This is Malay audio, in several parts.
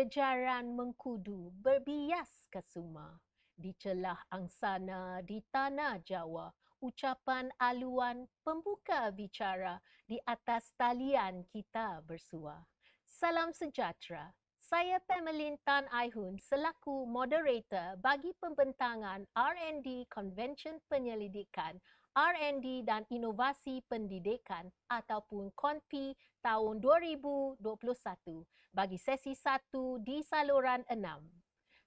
Jejaran mengkudu berbias kesuma. Di celah angsana di tanah Jawa, ucapan aluan pembuka bicara di atas talian kita bersua. Salam sejahtera. Saya Pemelin Tan Aihun selaku moderator bagi pembentangan R&D Convention Penyelidikan R&D dan Inovasi Pendidikan ataupun KONPI tahun 2021 bagi sesi 1 di saluran 6.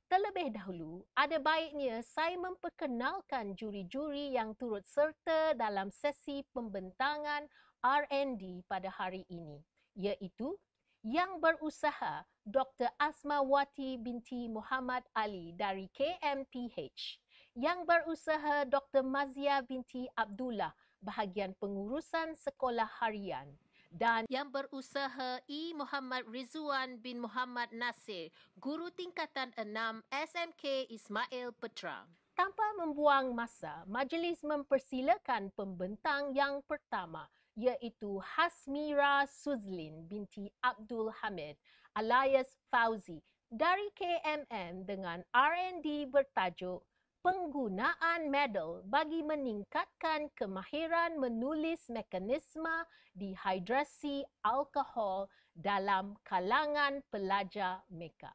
Terlebih dahulu, ada baiknya saya memperkenalkan juri-juri yang turut serta dalam sesi pembentangan R&D pada hari ini, iaitu yang berusaha Dr. Asmawati binti Muhammad Ali dari KMPH, yang berusaha Dr. Mazia binti Abdullah bahagian pengurusan sekolah harian, dan yang berusaha I. Muhammad Rizwan bin Muhammad Nasir, guru tingkatan 6 SMK Ismail Petra. Tanpa membuang masa, majlis mempersilakan pembentang yang pertama, iaitu Hasmira Suzlin binti Abdul Hamid alias Fauzi dari KMM dengan R&D bertajuk Penggunaan Medal bagi meningkatkan kemahiran menulis mekanisme dehidrasi alkohol dalam kalangan pelajar mereka.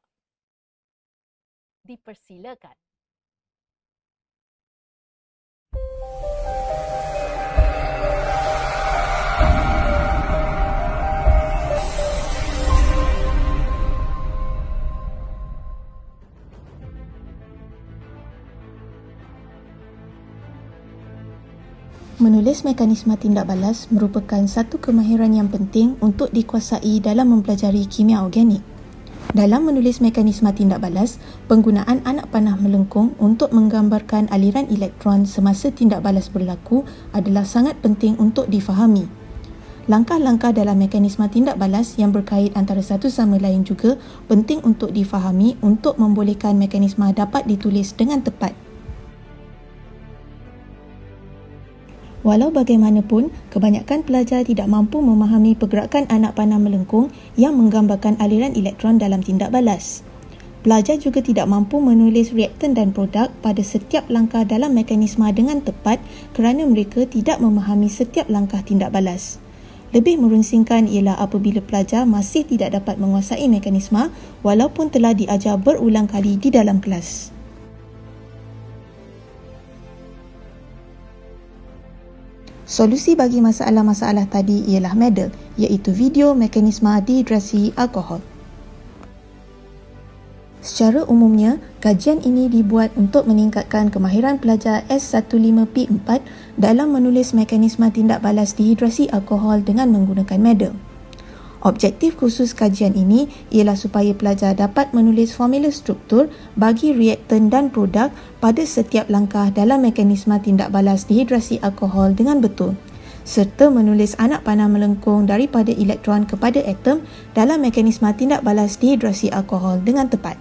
Dipersilakan. Menulis mekanisme tindak balas merupakan satu kemahiran yang penting untuk dikuasai dalam mempelajari kimia organik. Dalam menulis mekanisme tindak balas, penggunaan anak panah melengkung untuk menggambarkan aliran elektron semasa tindak balas berlaku adalah sangat penting untuk difahami. Langkah-langkah dalam mekanisme tindak balas yang berkait antara satu sama lain juga penting untuk difahami untuk membolehkan mekanisme dapat ditulis dengan tepat. Walau bagaimanapun, kebanyakan pelajar tidak mampu memahami pergerakan anak panah melengkung yang menggambarkan aliran elektron dalam tindak balas. Pelajar juga tidak mampu menulis reaktan dan produk pada setiap langkah dalam mekanisme dengan tepat kerana mereka tidak memahami setiap langkah tindak balas. Lebih merunsingkan ialah apabila pelajar masih tidak dapat menguasai mekanisme walaupun telah diajar berulang kali di dalam kelas. Solusi bagi masalah-masalah tadi ialah medal, iaitu video mekanisme dehidrasi alkohol. Secara umumnya, kajian ini dibuat untuk meningkatkan kemahiran pelajar S15P4 dalam menulis mekanisme tindak balas dehidrasi alkohol dengan menggunakan medal. Objektif khusus kajian ini ialah supaya pelajar dapat menulis formula struktur bagi reaktan dan produk pada setiap langkah dalam mekanisme tindak balas dehidrasi alkohol dengan betul, serta menulis anak panah melengkung daripada elektron kepada atom dalam mekanisme tindak balas dehidrasi alkohol dengan tepat.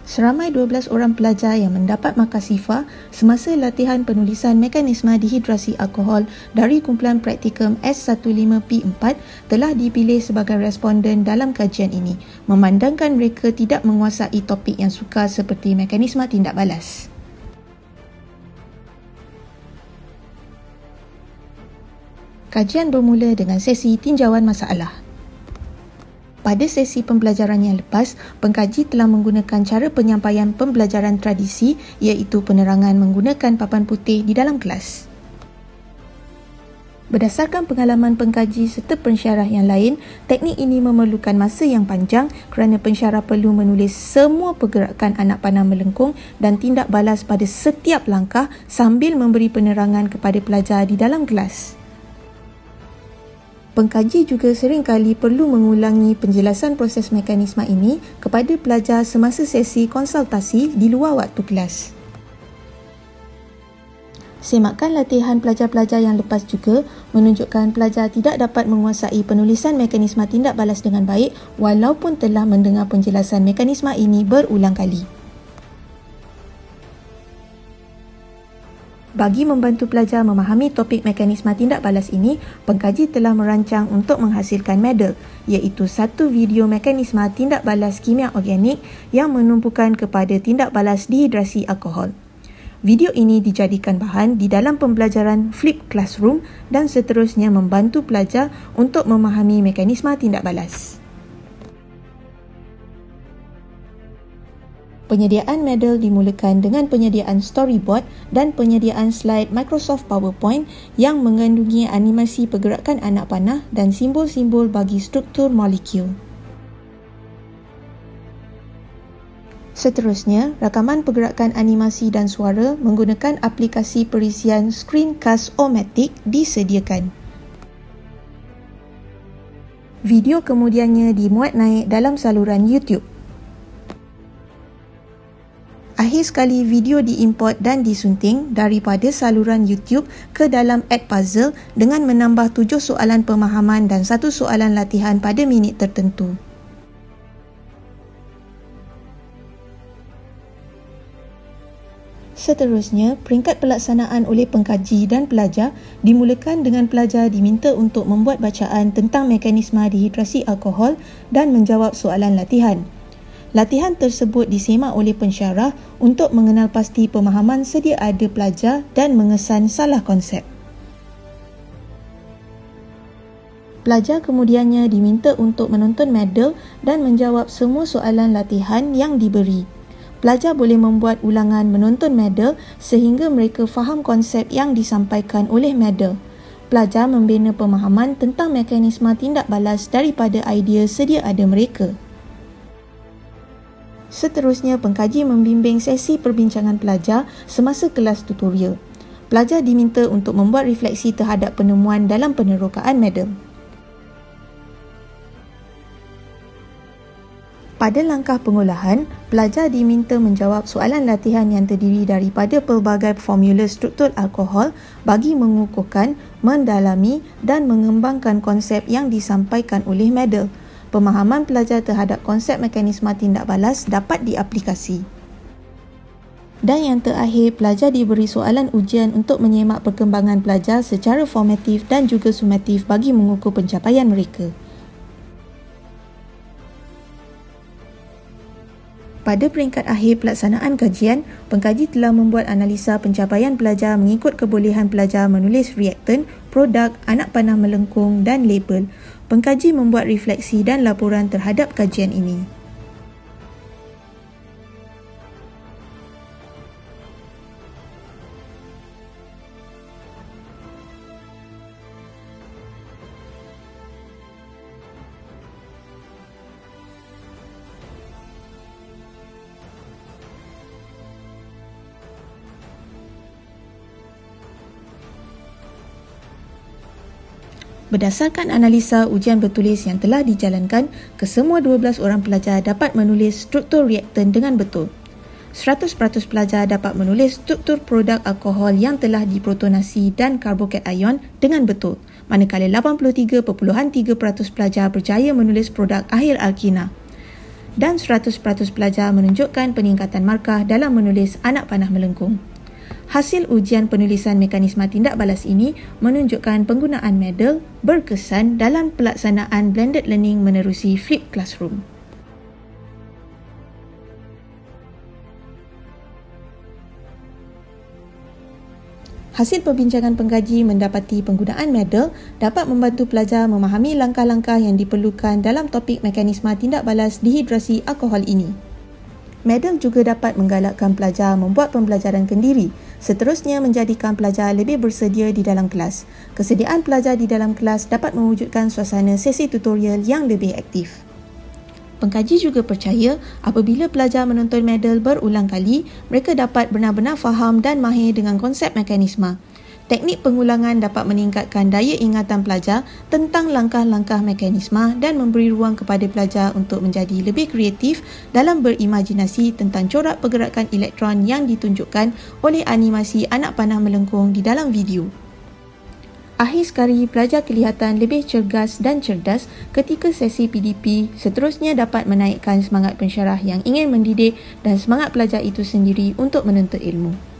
Seramai 12 orang pelajar yang mendapat markah SIFA semasa latihan penulisan mekanisme dehidrasi alkohol dari kumpulan praktikum S15P4 telah dipilih sebagai responden dalam kajian ini, memandangkan mereka tidak menguasai topik yang sukar seperti mekanisme tindak balas. Kajian bermula dengan sesi tinjauan masalah. Pada sesi pembelajaran yang lepas, pengkaji telah menggunakan cara penyampaian pembelajaran tradisi iaitu penerangan menggunakan papan putih di dalam kelas. Berdasarkan pengalaman pengkaji serta pensyarah yang lain, teknik ini memerlukan masa yang panjang kerana pensyarah perlu menulis semua pergerakan anak panah melengkung dan tindak balas pada setiap langkah sambil memberi penerangan kepada pelajar di dalam kelas. Pengkaji juga seringkali perlu mengulangi penjelasan proses mekanisme ini kepada pelajar semasa sesi konsultasi di luar waktu kelas. Semakan latihan pelajar-pelajar yang lepas juga menunjukkan pelajar tidak dapat menguasai penulisan mekanisme tindak balas dengan baik walaupun telah mendengar penjelasan mekanisme ini berulang kali. Bagi membantu pelajar memahami topik mekanisme tindak balas ini, pengkaji telah merancang untuk menghasilkan model, iaitu satu video mekanisme tindak balas kimia organik yang menumpukan kepada tindak balas dehidrasi alkohol. Video ini dijadikan bahan di dalam pembelajaran Flip Classroom dan seterusnya membantu pelajar untuk memahami mekanisme tindak balas. Penyediaan model dimulakan dengan penyediaan storyboard dan penyediaan slide Microsoft PowerPoint yang mengandungi animasi pergerakan anak panah dan simbol-simbol bagi struktur molekul. Seterusnya, rakaman pergerakan animasi dan suara menggunakan aplikasi perisian Screencast-O-Matic disediakan. Video kemudiannya dimuat naik dalam saluran YouTube. Akhir sekali video diimport dan disunting daripada saluran YouTube ke dalam Edpuzzle dengan menambah 7 soalan pemahaman dan 1 soalan latihan pada minit tertentu. Seterusnya, peringkat pelaksanaan oleh pengkaji dan pelajar dimulakan dengan pelajar diminta untuk membuat bacaan tentang mekanisme dehidrasi alkohol dan menjawab soalan latihan. Latihan tersebut disemak oleh pensyarah untuk mengenal pasti pemahaman sedia ada pelajar dan mengesan salah konsep. Pelajar kemudiannya diminta untuk menonton model dan menjawab semua soalan latihan yang diberi. Pelajar boleh membuat ulangan menonton model sehingga mereka faham konsep yang disampaikan oleh model. Pelajar membina pemahaman tentang mekanisme tindak balas daripada idea sedia ada mereka. Seterusnya, pengkaji membimbing sesi perbincangan pelajar semasa kelas tutorial. Pelajar diminta untuk membuat refleksi terhadap penemuan dalam penerokaan model. Pada langkah pengolahan, pelajar diminta menjawab soalan latihan yang terdiri daripada pelbagai formula struktur alkohol bagi mengukuhkan, mendalami dan mengembangkan konsep yang disampaikan oleh model. Pemahaman pelajar terhadap konsep mekanisme tindak balas dapat diaplikasi. Dan yang terakhir, pelajar diberi soalan ujian untuk menyemak perkembangan pelajar secara formatif dan juga sumatif bagi mengukur pencapaian mereka. Pada peringkat akhir pelaksanaan kajian, pengkaji telah membuat analisa pencapaian pelajar mengikut kebolehan pelajar menulis reaktan, produk, anak panah melengkung dan label. Pengkaji membuat refleksi dan laporan terhadap kajian ini. Berdasarkan analisa ujian bertulis yang telah dijalankan, kesemua 12 orang pelajar dapat menulis struktur reaktan dengan betul. 100% pelajar dapat menulis struktur produk alkohol yang telah diprotonasi dan karbokat ion dengan betul, manakala 83.3% pelajar berjaya menulis produk akhir alkina. Dan 100% pelajar menunjukkan peningkatan markah dalam menulis anak panah melengkung. Hasil ujian penulisan mekanisme tindak balas ini menunjukkan penggunaan model berkesan dalam pelaksanaan blended learning menerusi Flip Classroom. Hasil perbincangan pengkaji mendapati penggunaan model dapat membantu pelajar memahami langkah-langkah yang diperlukan dalam topik mekanisme tindak balas dehidrasi alkohol ini. Model juga dapat menggalakkan pelajar membuat pembelajaran kendiri, seterusnya menjadikan pelajar lebih bersedia di dalam kelas. Kesediaan pelajar di dalam kelas dapat mewujudkan suasana sesi tutorial yang lebih aktif. Pengkaji juga percaya apabila pelajar menonton model berulang kali, mereka dapat benar-benar faham dan mahir dengan konsep mekanisme. Teknik pengulangan dapat meningkatkan daya ingatan pelajar tentang langkah-langkah mekanisme dan memberi ruang kepada pelajar untuk menjadi lebih kreatif dalam berimajinasi tentang corak pergerakan elektron yang ditunjukkan oleh animasi anak panah melengkung di dalam video. Akhir sekali, pelajar kelihatan lebih cergas dan cerdas ketika sesi PDP seterusnya dapat menaikkan semangat pensyarah yang ingin mendidik dan semangat pelajar itu sendiri untuk menuntut ilmu.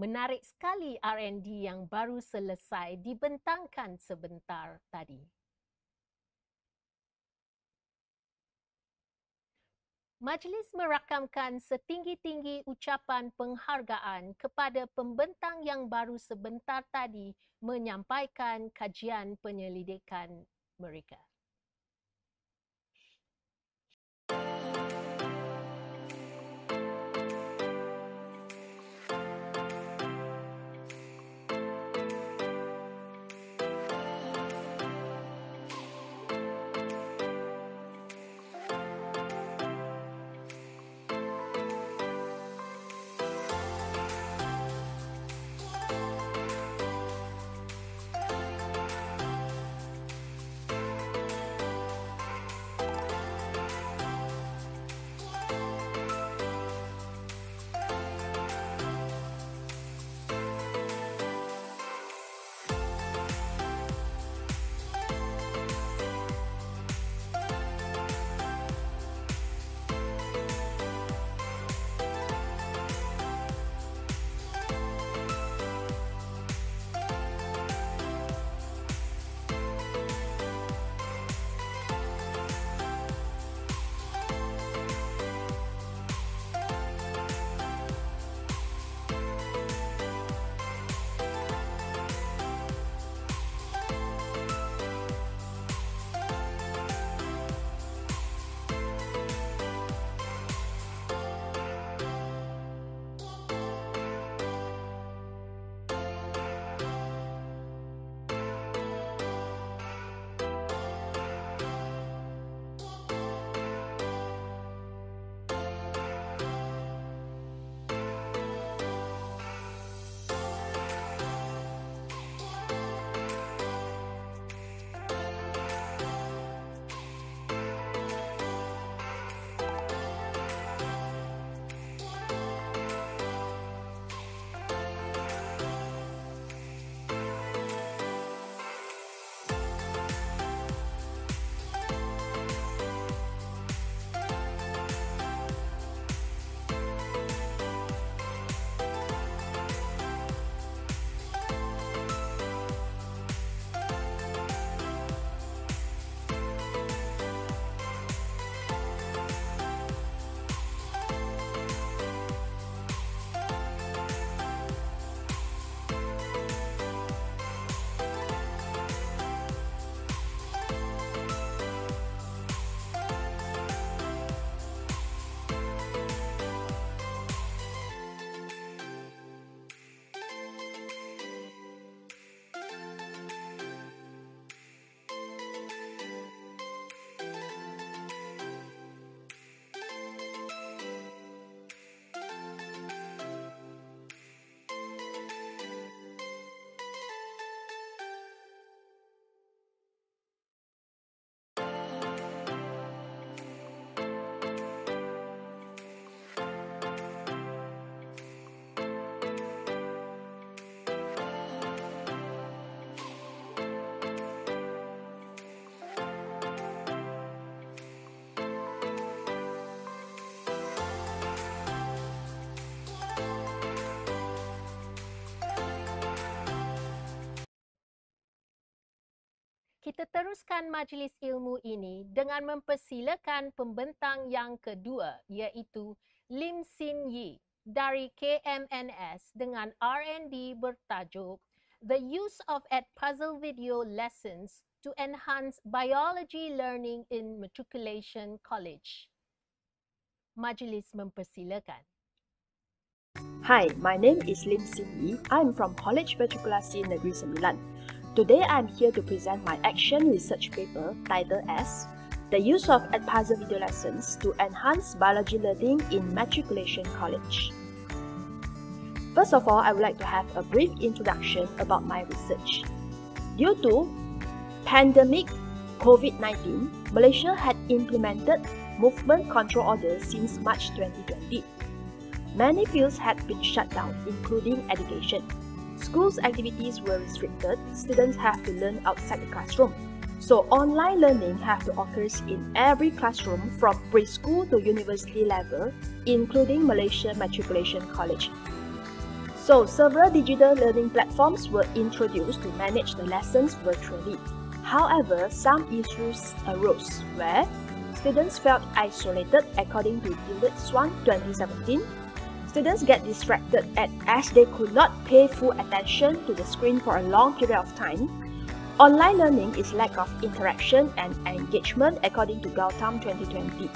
Menarik sekali R&D yang baru selesai dibentangkan sebentar tadi. Majlis merakamkan setinggi-tinggi ucapan penghargaan kepada pembentang yang baru sebentar tadi menyampaikan kajian penyelidikan mereka. Kita teruskan majlis ilmu ini dengan mempersilakan pembentang yang kedua, iaitu Lim Sin Yi dari KMNS dengan R&D bertajuk The Use of Edpuzzle Video Lessons to Enhance Biology Learning in Matriculation College. Majlis mempersilakan. Hi, my name is Lim Sin Yi. I'm from College Matrikulasi Negeri Sembilan. Today I'm here to present my action research paper titled as The Use of Edpuzzle Video Lessons to Enhance Biology Learning in Matriculation College. First of all, I would like to have a brief introduction about my research. Due to pandemic COVID-19, Malaysia had implemented movement control orders since March 2020. Many fields had been shut down, including education. Schools' activities were restricted, students have to learn outside the classroom. So online learning have to occur in every classroom from preschool to university level, including Malaysia Matriculation College. So, several digital learning platforms were introduced to manage the lessons virtually. However, some issues arose where students felt isolated according to Gillett Swan 2017. Students get distracted as they could not pay full attention to the screen for a long period of time. Online learning is lack of interaction and engagement according to Gautam 2020.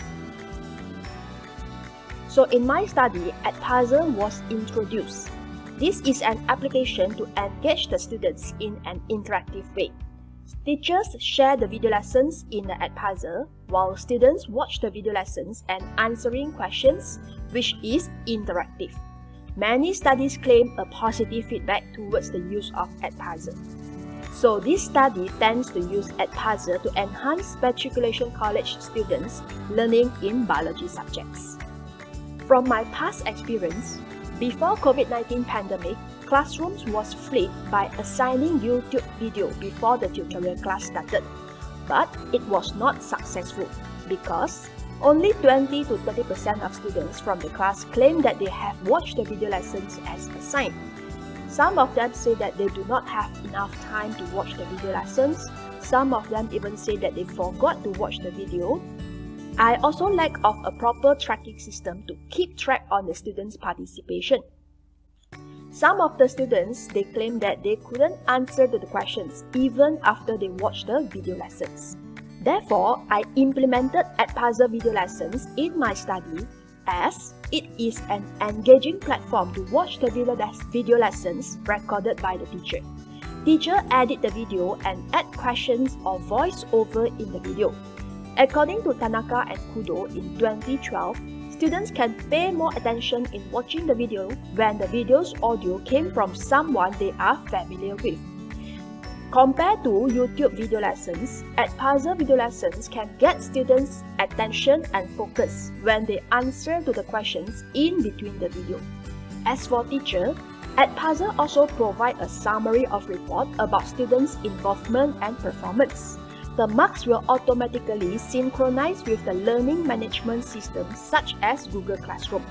So in my study, Edpuzzle was introduced. This is an application to engage the students in an interactive way. Teachers share the video lessons in the Edpuzzle, while students watch the video lessons and answering questions, which is interactive. Many studies claim a positive feedback towards the use of Edpuzzle. So this study tends to use Edpuzzle to enhance Matriculation College students' learning in biology subjects. From my past experience, before COVID-19 pandemic, classrooms was flipped by assigning YouTube video before the tutorial class started. But it was not successful because only 20 to 30% of students from the class claim that they have watched the video lessons as assigned. Some of them say that they do not have enough time to watch the video lessons. Some of them even say that they forgot to watch the video. I also lack of a proper tracking system to keep track on the students' participation. Some of the students, they claim that they couldn't answer to the questions even after they watched the video lessons. Therefore, I implemented Edpuzzle video lessons in my study as it is an engaging platform to watch the video lessons recorded by the teacher. Teacher edit the video and add questions or voice over in the video. According to Tanaka and Kudo in 2012, students can pay more attention in watching the video when the video's audio came from someone they are familiar with. Compared to YouTube video lessons, Edpuzzle video lessons can get students' attention and focus when they answer to the questions in between the video. As for teacher, Edpuzzle also provide a summary of report about students' involvement and performance. The marks will automatically synchronize with the learning management system such as Google Classroom.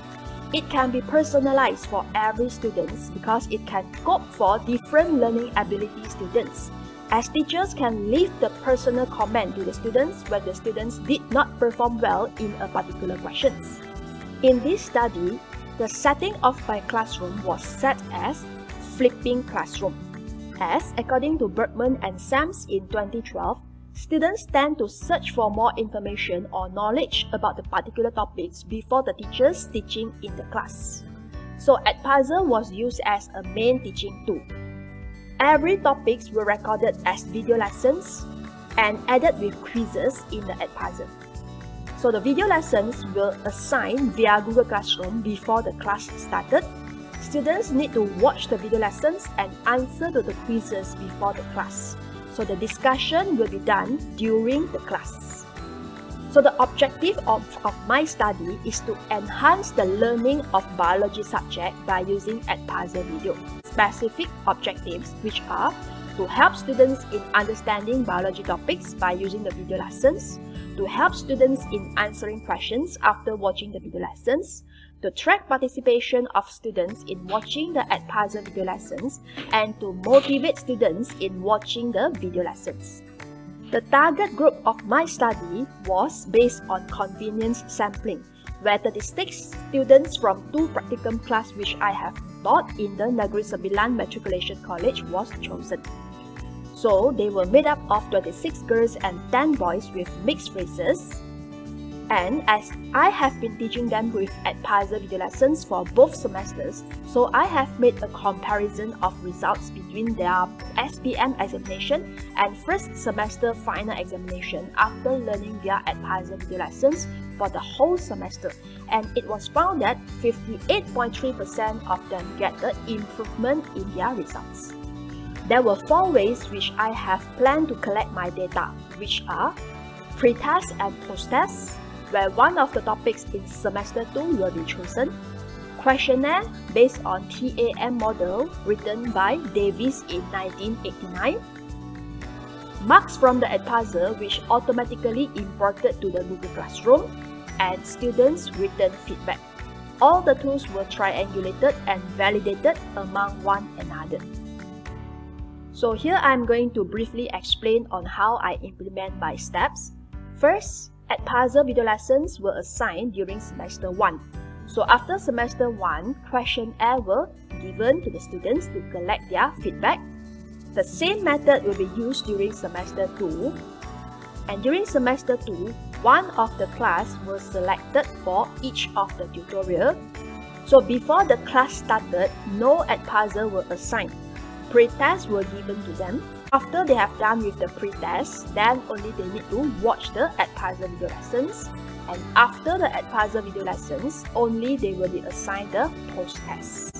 It can be personalized for every student because it can cope for different learning ability students, as teachers can leave the personal comment to the students when the students did not perform well in a particular questions. In this study, the setting of my classroom was set as flipping classroom, as according to Bergman and Sams in 2012, students tend to search for more information or knowledge about the particular topics before the teachers teaching in the class. So Edpuzzle was used as a main teaching tool. Every topics were recorded as video lessons and added with quizzes in the Edpuzzle. So the video lessons will assign via Google Classroom before the class started. Students need to watch the video lessons and answer to the quizzes before the class. So the discussion will be done during the class. So the objective of my study is to enhance the learning of biology subject by using Edpuzzle video. Specific objectives which are to help students in understanding biology topics by using the video lessons, to help students in answering questions after watching the video lessons, to track participation of students in watching the Edpuzzle video lessons, and to motivate students in watching the video lessons. The target group of my study was based on convenience sampling, where 36 students from 2 practicum class which I have taught in the Negeri Sembilan Matriculation College was chosen. So they were made up of 26 girls and 10 boys with mixed races. And as I have been teaching them with Edpuzzle video lessons for both semesters, so I have made a comparison of results between their SPM examination and first semester final examination after learning via Edpuzzle video lessons for the whole semester. And it was found that 58.3% of them get the improvement in their results. There were 4 ways which I have planned to collect my data, which are pre-test and post-test, where one of the topics in semester 2 will be chosen, questionnaire based on TAM model written by Davis in 1989, marks from the Edpuzzle which automatically imported to the Google Classroom, and students' written feedback. all the tools were triangulated and validated among one another. So here I'm going to briefly explain on how I implement my steps. First, Edpuzzle video lessons were assigned during semester 1. So after semester 1, questionnaire were given to the students to collect their feedback. The same method will be used during semester 2. And during semester 2, one of the class was selected for each of the tutorial. So before the class started, no Edpuzzle were assigned. Pre-tests were given to them. After they have done with the pre-test, then only they need to watch the Edpuzzle video lessons. And after the Edpuzzle video lessons, only they will be assigned the post-tests.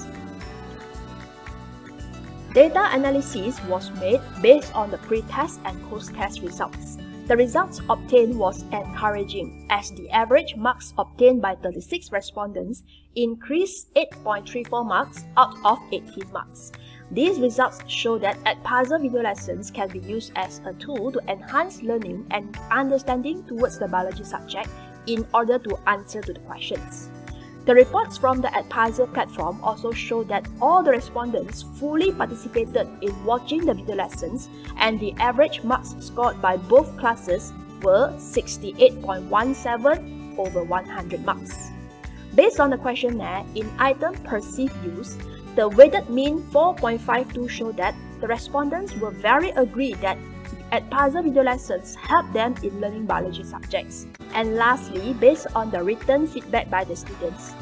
Data analysis was made based on the pre-test and post-test results. The results obtained was encouraging, as the average marks obtained by 36 respondents increased 8.34 marks out of 18 marks. These results show that Edpuzzle video lessons can be used as a tool to enhance learning and understanding towards the biology subject in order to answer to the questions. The reports from the Edpuzzle platform also show that all the respondents fully participated in watching the video lessons, and the average marks scored by both classes were 68.17 over 100 marks. Based on the questionnaire, in item perceived use, the weighted mean 4.52 showed that the respondents were very agreed that Edpuzzle video lessons help them in learning biology subjects. And lastly, based on the written feedback by the students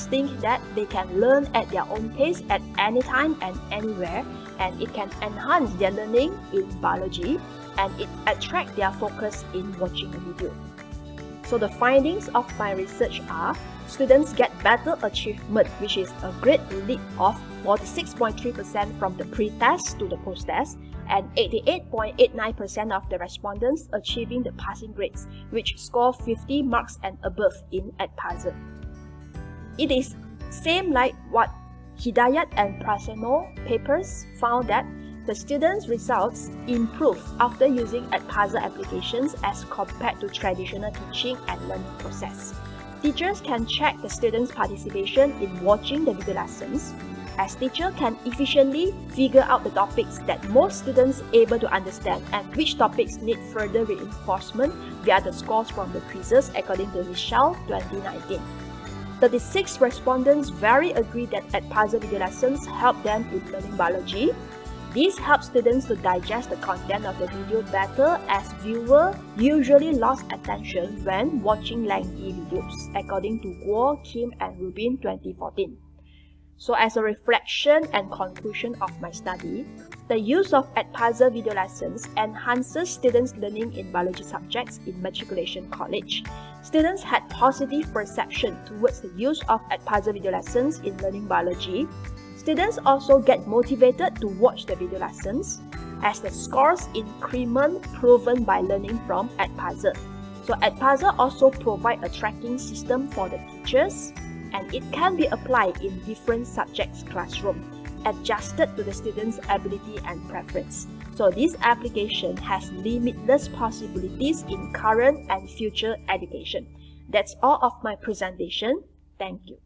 think that they can learn at their own pace at any time and anywhere, and it can enhance their learning in biology, and it attracts their focus in watching a video. So the findings of my research are: students get better achievement, which is a great leap of 46.3% from the pre-test to the post-test, and 88.89% of the respondents achieving the passing grades, which score 50 marks and above in Edpuzzle. It is same like what Hidayat and Prasanno papers found that the students' results improve after using Edpuzzle applications as compared to traditional teaching and learning process. Teachers can check the students' participation in watching the video lessons, as teachers can efficiently figure out the topics that most students are able to understand and which topics need further reinforcement via the scores from the quizzes according to Michelle 2019. 36 respondents very agree that Edpuzzle video lessons help them in learning biology. This helps students to digest the content of the video better, as viewers usually lost attention when watching lengthy videos, according to Guo, Kim and Rubin 2014. So as a reflection and conclusion of my study, the use of Edpuzzle video lessons enhances students' learning in biology subjects in Matriculation College. Students had positive perception towards the use of Edpuzzle video lessons in learning biology. Students also get motivated to watch the video lessons, as the scores increment proven by learning from Edpuzzle. So Edpuzzle also provide a tracking system for the teachers, and it can be applied in different subjects classroom, adjusted to the students' ability and preference. So this application has limitless possibilities in current and future education. That's all of my presentation. Thank you.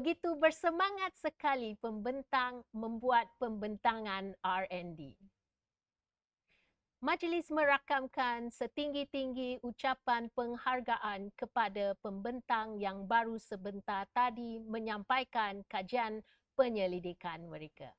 begitu bersemangat sekali pembentang membuat pembentangan R&D. Majlis merakamkan setinggi-tinggi ucapan penghargaan kepada pembentang yang baru sebentar tadi menyampaikan kajian penyelidikan mereka.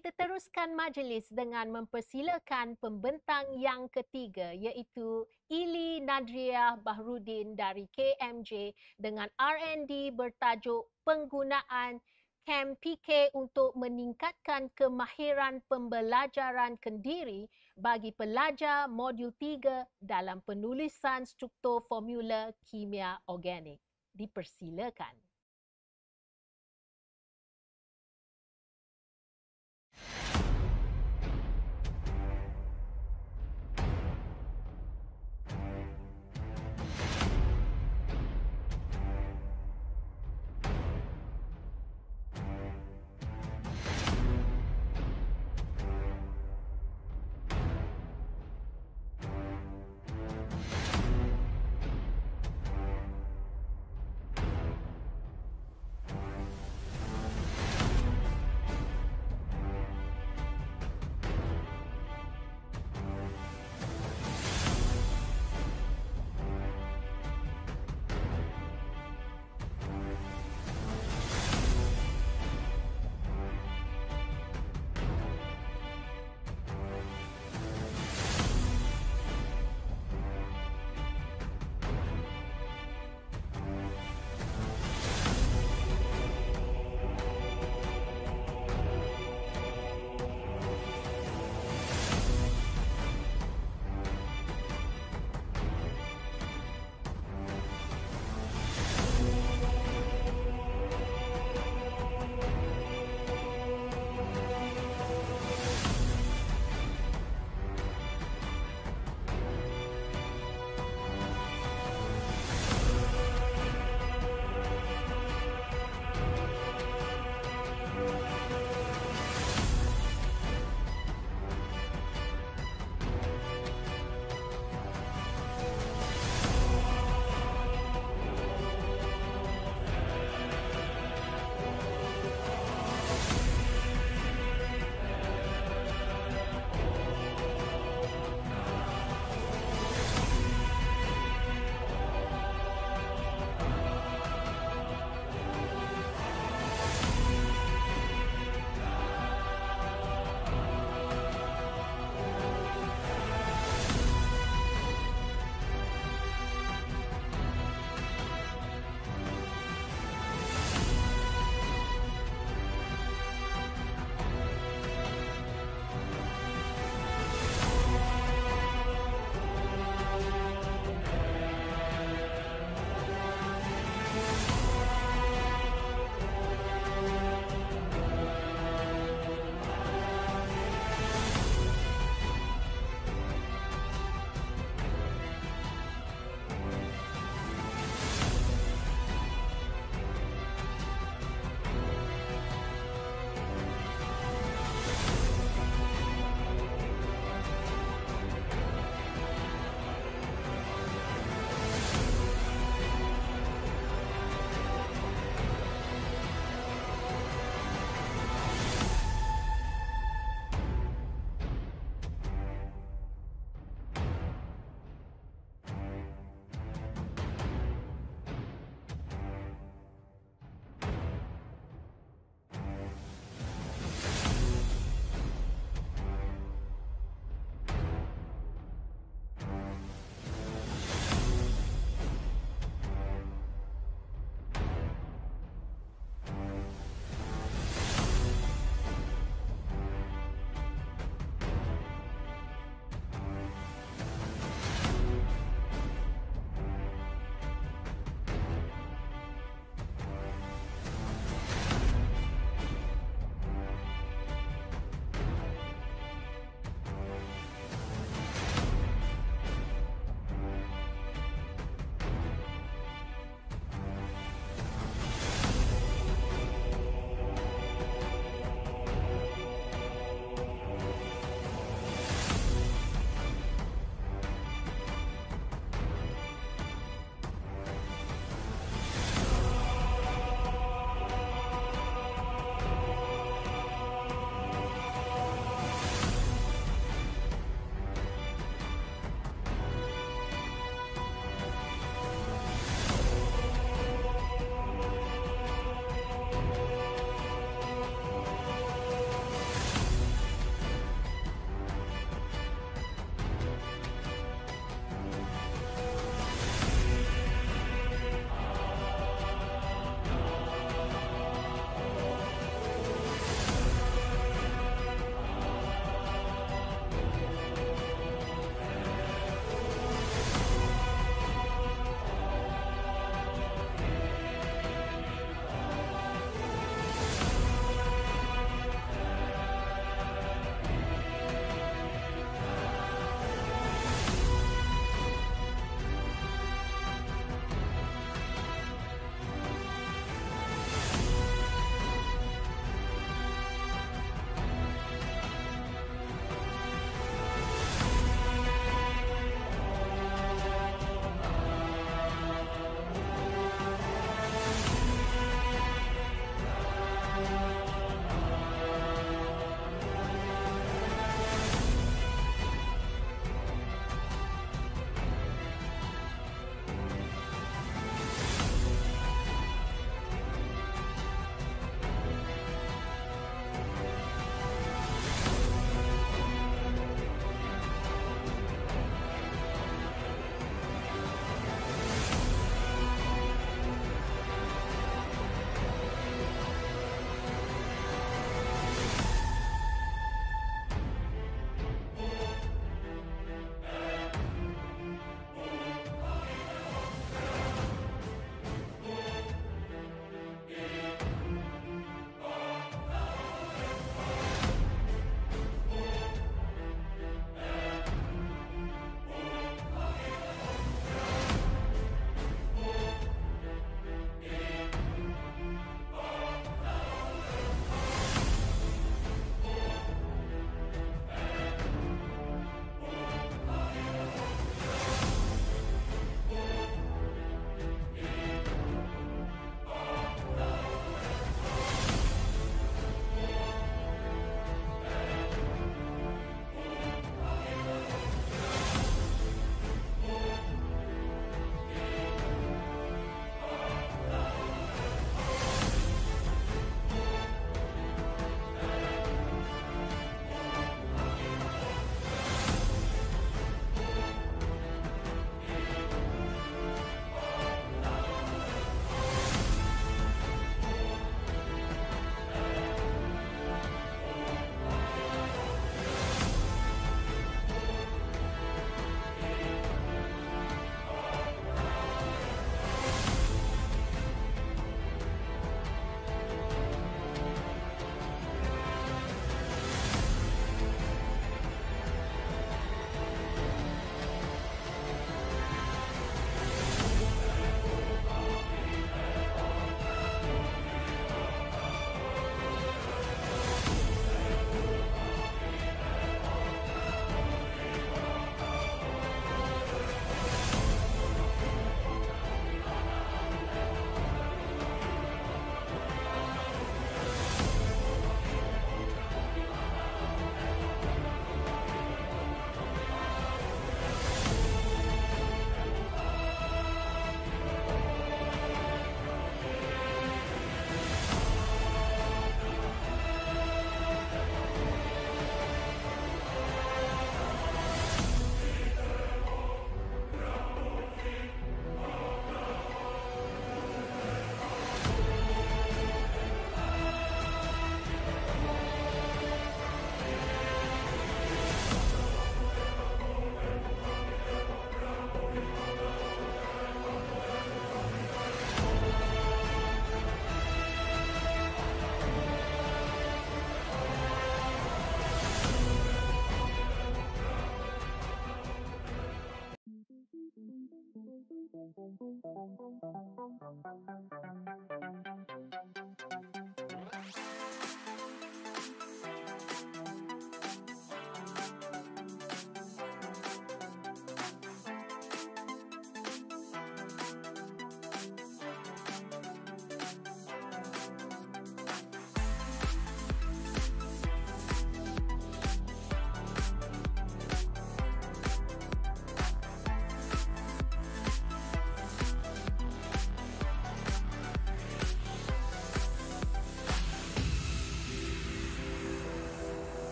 Kita teruskan majlis dengan mempersilakan pembentang yang ketiga iaitu Ili Nadriah Bahrudin dari KMJ dengan R&D bertajuk penggunaan CAMPK untuk meningkatkan kemahiran pembelajaran kendiri bagi pelajar modul 3 dalam penulisan struktur formula kimia organik. Dipersilakan.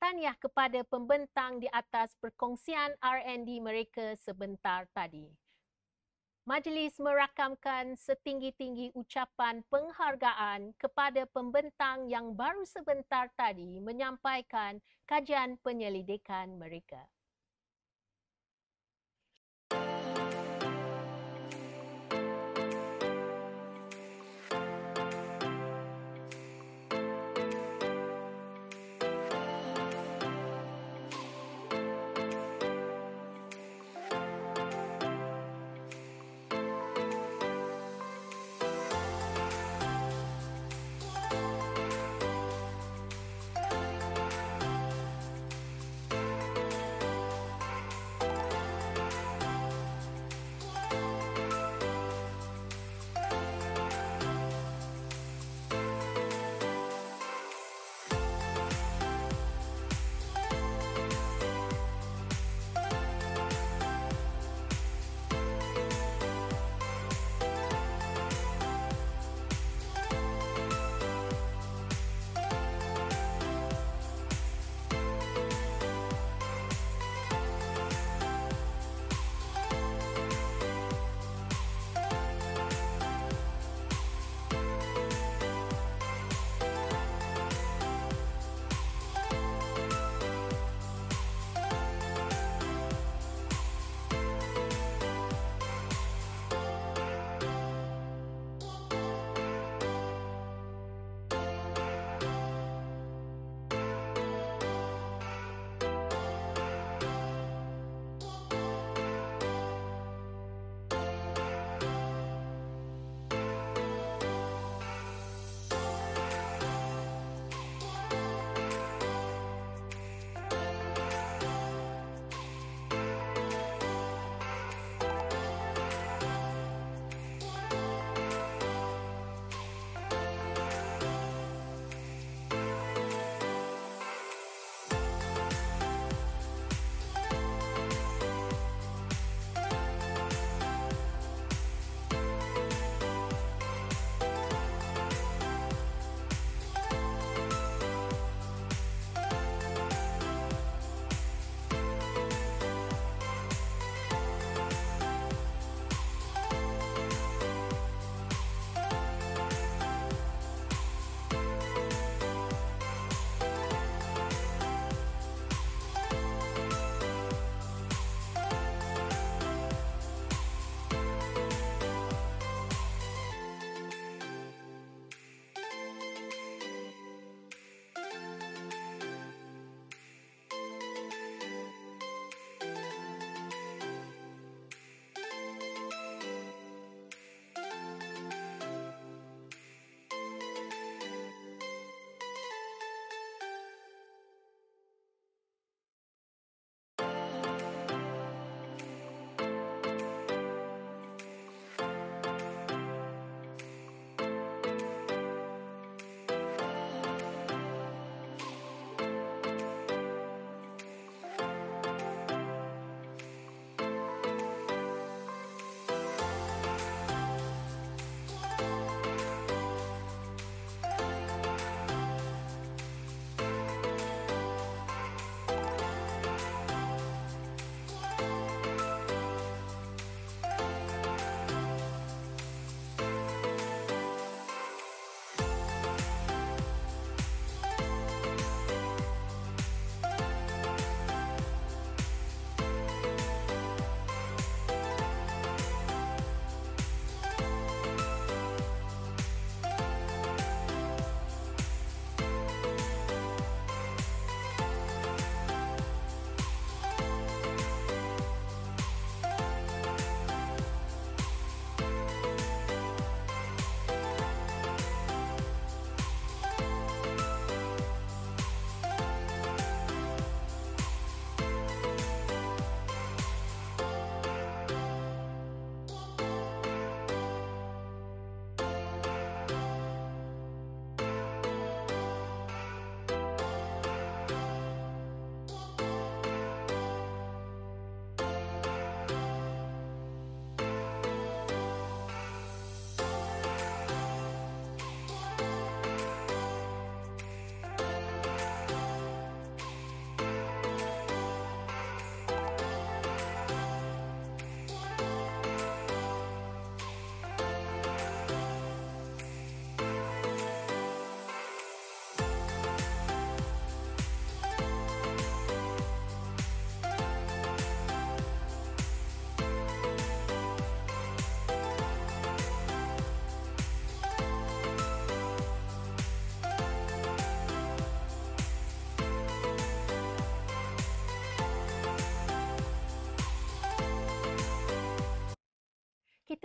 Tahniah kepada pembentang di atas perkongsian R&D mereka sebentar tadi. Majlis merakamkan setinggi-tinggi ucapan penghargaan kepada pembentang yang baru sebentar tadi menyampaikan kajian penyelidikan mereka.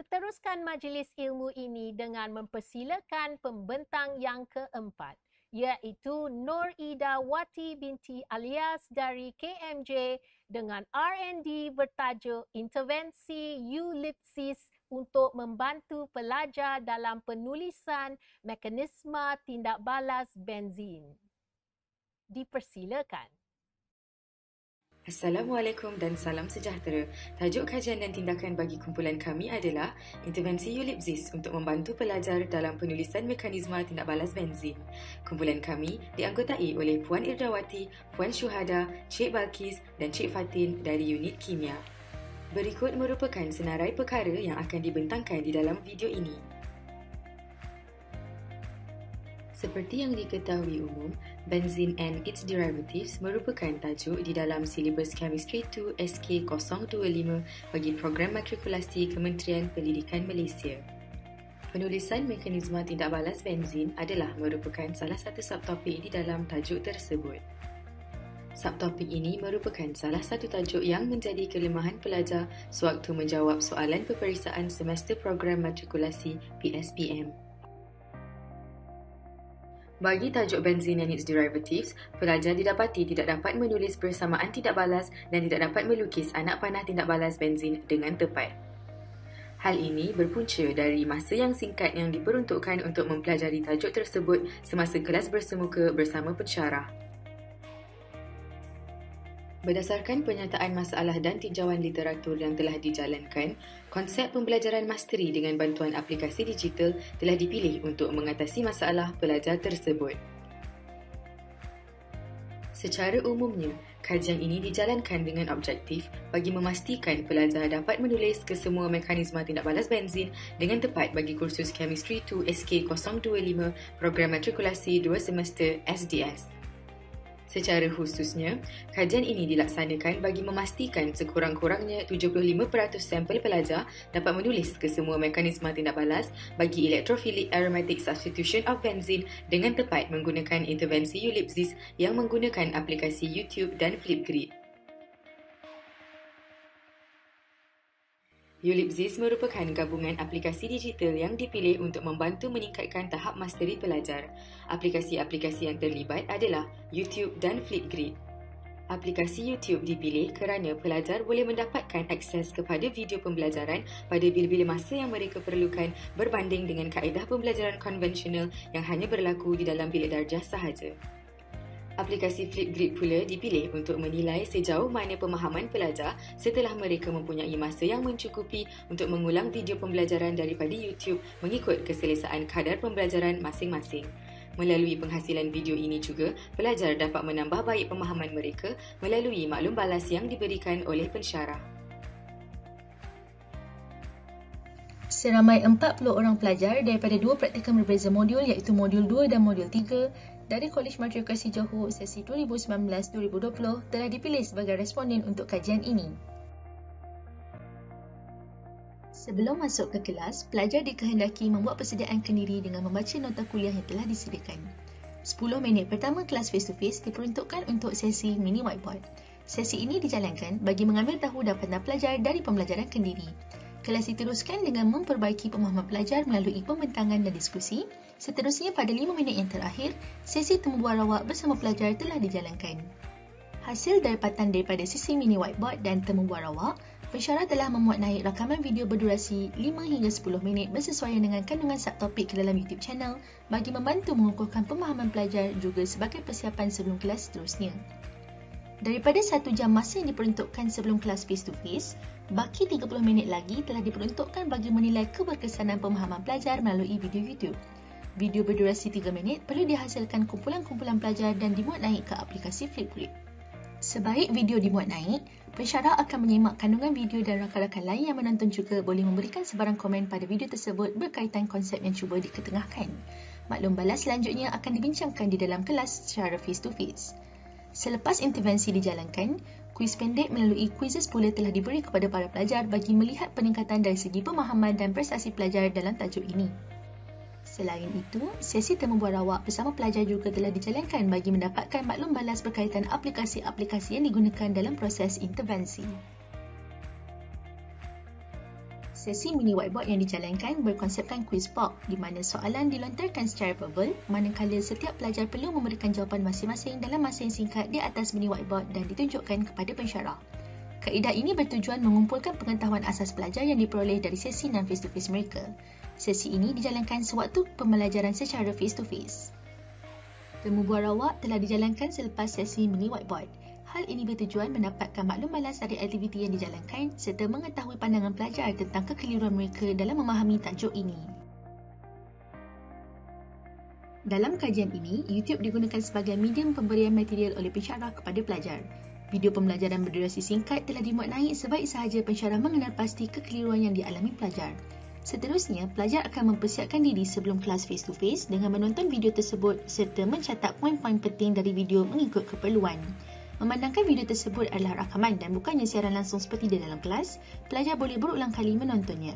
teruskan majlis ilmu ini dengan mempersilakan pembentang yang keempat, iaitu Nur Ida Wati binti Alias dari KMJ dengan R&D bertajuk Intervensi Ulipsis untuk membantu pelajar dalam penulisan mekanisme tindak balas benzin. Dipersilakan. Assalamualaikum dan salam sejahtera. Tajuk kajian dan tindakan bagi kumpulan kami adalah Intervensi Ulipsis untuk membantu pelajar dalam penulisan mekanisma tindak balas benzin. Kumpulan kami dianggotai oleh Puan Irdawati, Puan Syuhada, Cik Balkis dan Cik Fatin dari Unit Kimia. Berikut merupakan senarai perkara yang akan dibentangkan di dalam video ini. Seperti yang diketahui umum, benzene and its derivatives merupakan tajuk di dalam silibus Chemistry 2 SK025 bagi program matrikulasi Kementerian Pendidikan Malaysia. Penulisan mekanisme tindak balas benzin adalah merupakan salah satu subtopik di dalam tajuk tersebut. Subtopik ini merupakan salah satu tajuk yang menjadi kelemahan pelajar sewaktu menjawab soalan peperiksaan semester program matrikulasi PSPM. Bagi tajuk benzene and its derivatives, pelajar didapati tidak dapat menulis persamaan tindak balas dan tidak dapat melukis anak panah tindak balas benzin dengan tepat. Hal ini berpunca dari masa yang singkat yang diperuntukkan untuk mempelajari tajuk tersebut semasa kelas bersemuka bersama pensyarah. Berdasarkan penyataan masalah dan tinjauan literatur yang telah dijalankan, konsep pembelajaran masteri dengan bantuan aplikasi digital telah dipilih untuk mengatasi masalah pelajar tersebut. Secara umumnya, kajian ini dijalankan dengan objektif bagi memastikan pelajar dapat menulis kesemua mekanisme tindak balas benzin dengan tepat bagi kursus Chemistry 2 SK025 program matrikulasi 2 semester SDS. Secara khususnya, kajian ini dilaksanakan bagi memastikan sekurang-kurangnya 75% sampel pelajar dapat menulis kesemua mekanisme tindak balas bagi electrophilic aromatic substitution of benzene dengan tepat menggunakan intervensi Ulipsis yang menggunakan aplikasi YouTube dan Flipgrid. Ulipsis merupakan gabungan aplikasi digital yang dipilih untuk membantu meningkatkan tahap masteri pelajar. Aplikasi-aplikasi yang terlibat adalah YouTube dan Flipgrid. Aplikasi YouTube dipilih kerana pelajar boleh mendapatkan akses kepada video pembelajaran pada bila-bila masa yang mereka perlukan berbanding dengan kaedah pembelajaran konvensional yang hanya berlaku di dalam bilik darjah sahaja. Aplikasi Flipgrid pula dipilih untuk menilai sejauh mana pemahaman pelajar setelah mereka mempunyai masa yang mencukupi untuk mengulang video pembelajaran daripada YouTube mengikut keselesaan kadar pembelajaran masing-masing. Melalui penghasilan video ini juga, pelajar dapat menambah baik pemahaman mereka melalui maklum balas yang diberikan oleh pensyarah. Seramai 40 orang pelajar daripada dua praktikum berbeza modul iaitu modul 2 dan modul 3 dari Kolej Matrikulasi Johor sesi 2019-2020 telah dipilih sebagai responden untuk kajian ini. Sebelum masuk ke kelas, pelajar dikehendaki membuat persediaan kendiri dengan membaca nota kuliah yang telah disediakan. 10 minit pertama kelas face-to-face diperuntukkan untuk sesi mini whiteboard. Sesi ini dijalankan bagi mengambil tahu dapatan pelajar dari pembelajaran kendiri. Kelas diteruskan dengan memperbaiki pemahaman pelajar melalui pembentangan dan diskusi. Seterusnya, pada 5 minit yang terakhir, sesi temu bual-rawak bersama pelajar telah dijalankan. Hasil dapatan daripada sesi mini whiteboard dan temu bual-rawak, pensyarah telah memuat naik rakaman video berdurasi 5 hingga 10 minit bersesuaian dengan kandungan subtopik ke dalam YouTube channel bagi membantu mengukuhkan pemahaman pelajar juga sebagai persiapan sebelum kelas seterusnya. Daripada 1 jam masa yang diperuntukkan sebelum kelas face-to-face, baki 30 minit lagi telah diperuntukkan bagi menilai keberkesanan pemahaman pelajar melalui video YouTube. Video berdurasi 3 minit perlu dihasilkan kumpulan-kumpulan pelajar dan dimuat naik ke aplikasi Flipgrid. Sebaik video dimuat naik, pensyarah akan menyimak kandungan video dan rakan-rakan lain yang menonton juga boleh memberikan sebarang komen pada video tersebut berkaitan konsep yang cuba diketengahkan. Maklum balas selanjutnya akan dibincangkan di dalam kelas secara face-to-face. Selepas intervensi dijalankan, kuis pendek melalui quizzes pula telah diberi kepada para pelajar bagi melihat peningkatan dari segi pemahaman dan prestasi pelajar dalam tajuk ini. Selain itu, sesi temu bual-rawak bersama pelajar juga telah dijalankan bagi mendapatkan maklum balas berkaitan aplikasi-aplikasi yang digunakan dalam proses intervensi. Sesi mini whiteboard yang dijalankan berkonsepkan quiz pop di mana soalan dilontarkan secara verbal manakala setiap pelajar perlu memberikan jawapan masing-masing dalam masa yang singkat di atas mini whiteboard dan ditunjukkan kepada pensyarah. Kaedah ini bertujuan mengumpulkan pengetahuan asas pelajar yang diperoleh dari sesi non-face-to-face mereka. Sesi ini dijalankan sewaktu pembelajaran secara face-to-face. Temu bual rawak telah dijalankan selepas sesi mini whiteboard. Hal ini bertujuan mendapatkan maklum balas dari aktiviti yang dijalankan serta mengetahui pandangan pelajar tentang kekeliruan mereka dalam memahami tajuk ini. Dalam kajian ini, YouTube digunakan sebagai medium pemberian material oleh pensyarah kepada pelajar. Video pembelajaran berdurasi singkat telah dimuat naik sebaik sahaja pensyarah mengenal pasti kekeliruan yang dialami pelajar. Seterusnya, pelajar akan mempersiapkan diri sebelum kelas face-to-face dengan menonton video tersebut serta mencatat poin-poin penting dari video mengikut keperluan. Memandangkan video tersebut adalah rakaman dan bukannya siaran langsung seperti di dalam kelas, pelajar boleh berulang kali menontonnya.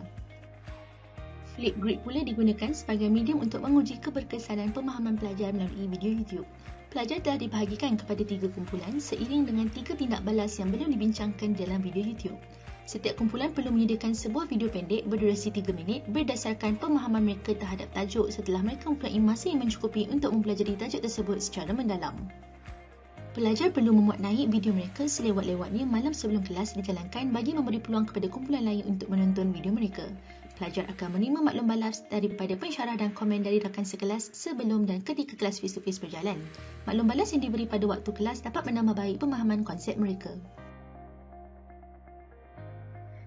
Flipgrid pula digunakan sebagai medium untuk menguji keberkesanan pemahaman pelajar melalui video YouTube. Pelajar telah dibahagikan kepada 3 kumpulan seiring dengan 3 tindak balas yang belum dibincangkan dalam video YouTube. Setiap kumpulan perlu menyediakan sebuah video pendek berdurasi 3 minit berdasarkan pemahaman mereka terhadap tajuk setelah mereka mempunyai masa yang mencukupi untuk mempelajari tajuk tersebut secara mendalam. Pelajar perlu memuat naik video mereka selewat-lewatnya malam sebelum kelas dijalankan bagi memberi peluang kepada kumpulan lain untuk menonton video mereka. Pelajar akan menerima maklum balas daripada pensyarah dan komen dari rakan sekelas sebelum dan ketika kelas face-to-face berjalan. Maklum balas yang diberi pada waktu kelas dapat menambah baik pemahaman konsep mereka.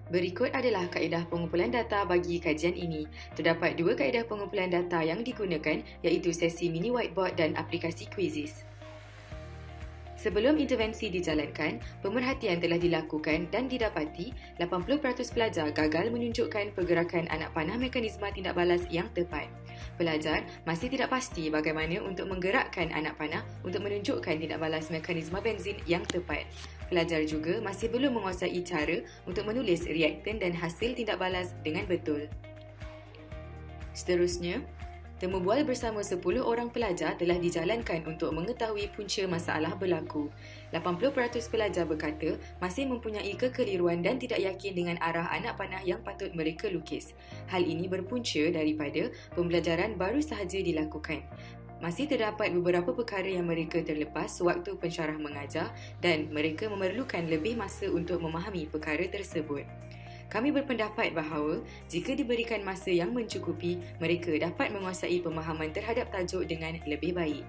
Berikut adalah kaedah pengumpulan data bagi kajian ini. Terdapat 2 kaedah pengumpulan data yang digunakan iaitu sesi mini whiteboard dan aplikasi quizzes. Sebelum intervensi dijalankan, pemerhatian telah dilakukan dan didapati 80% pelajar gagal menunjukkan pergerakan anak panah mekanisme tindak balas yang tepat. Pelajar masih tidak pasti bagaimana untuk menggerakkan anak panah untuk menunjukkan tindak balas mekanisme benzin yang tepat. Pelajar juga masih belum menguasai cara untuk menulis reaktan dan hasil tindak balas dengan betul. Seterusnya, temu bual bersama 10 orang pelajar telah dijalankan untuk mengetahui punca masalah berlaku. 80% pelajar berkata masih mempunyai kekeliruan dan tidak yakin dengan arah anak panah yang patut mereka lukis. Hal ini berpunca daripada pembelajaran baru sahaja dilakukan. Masih terdapat beberapa perkara yang mereka terlepas sewaktu pensyarah mengajar dan mereka memerlukan lebih masa untuk memahami perkara tersebut. Kami berpendapat bahawa jika diberikan masa yang mencukupi, mereka dapat menguasai pemahaman terhadap tajuk dengan lebih baik.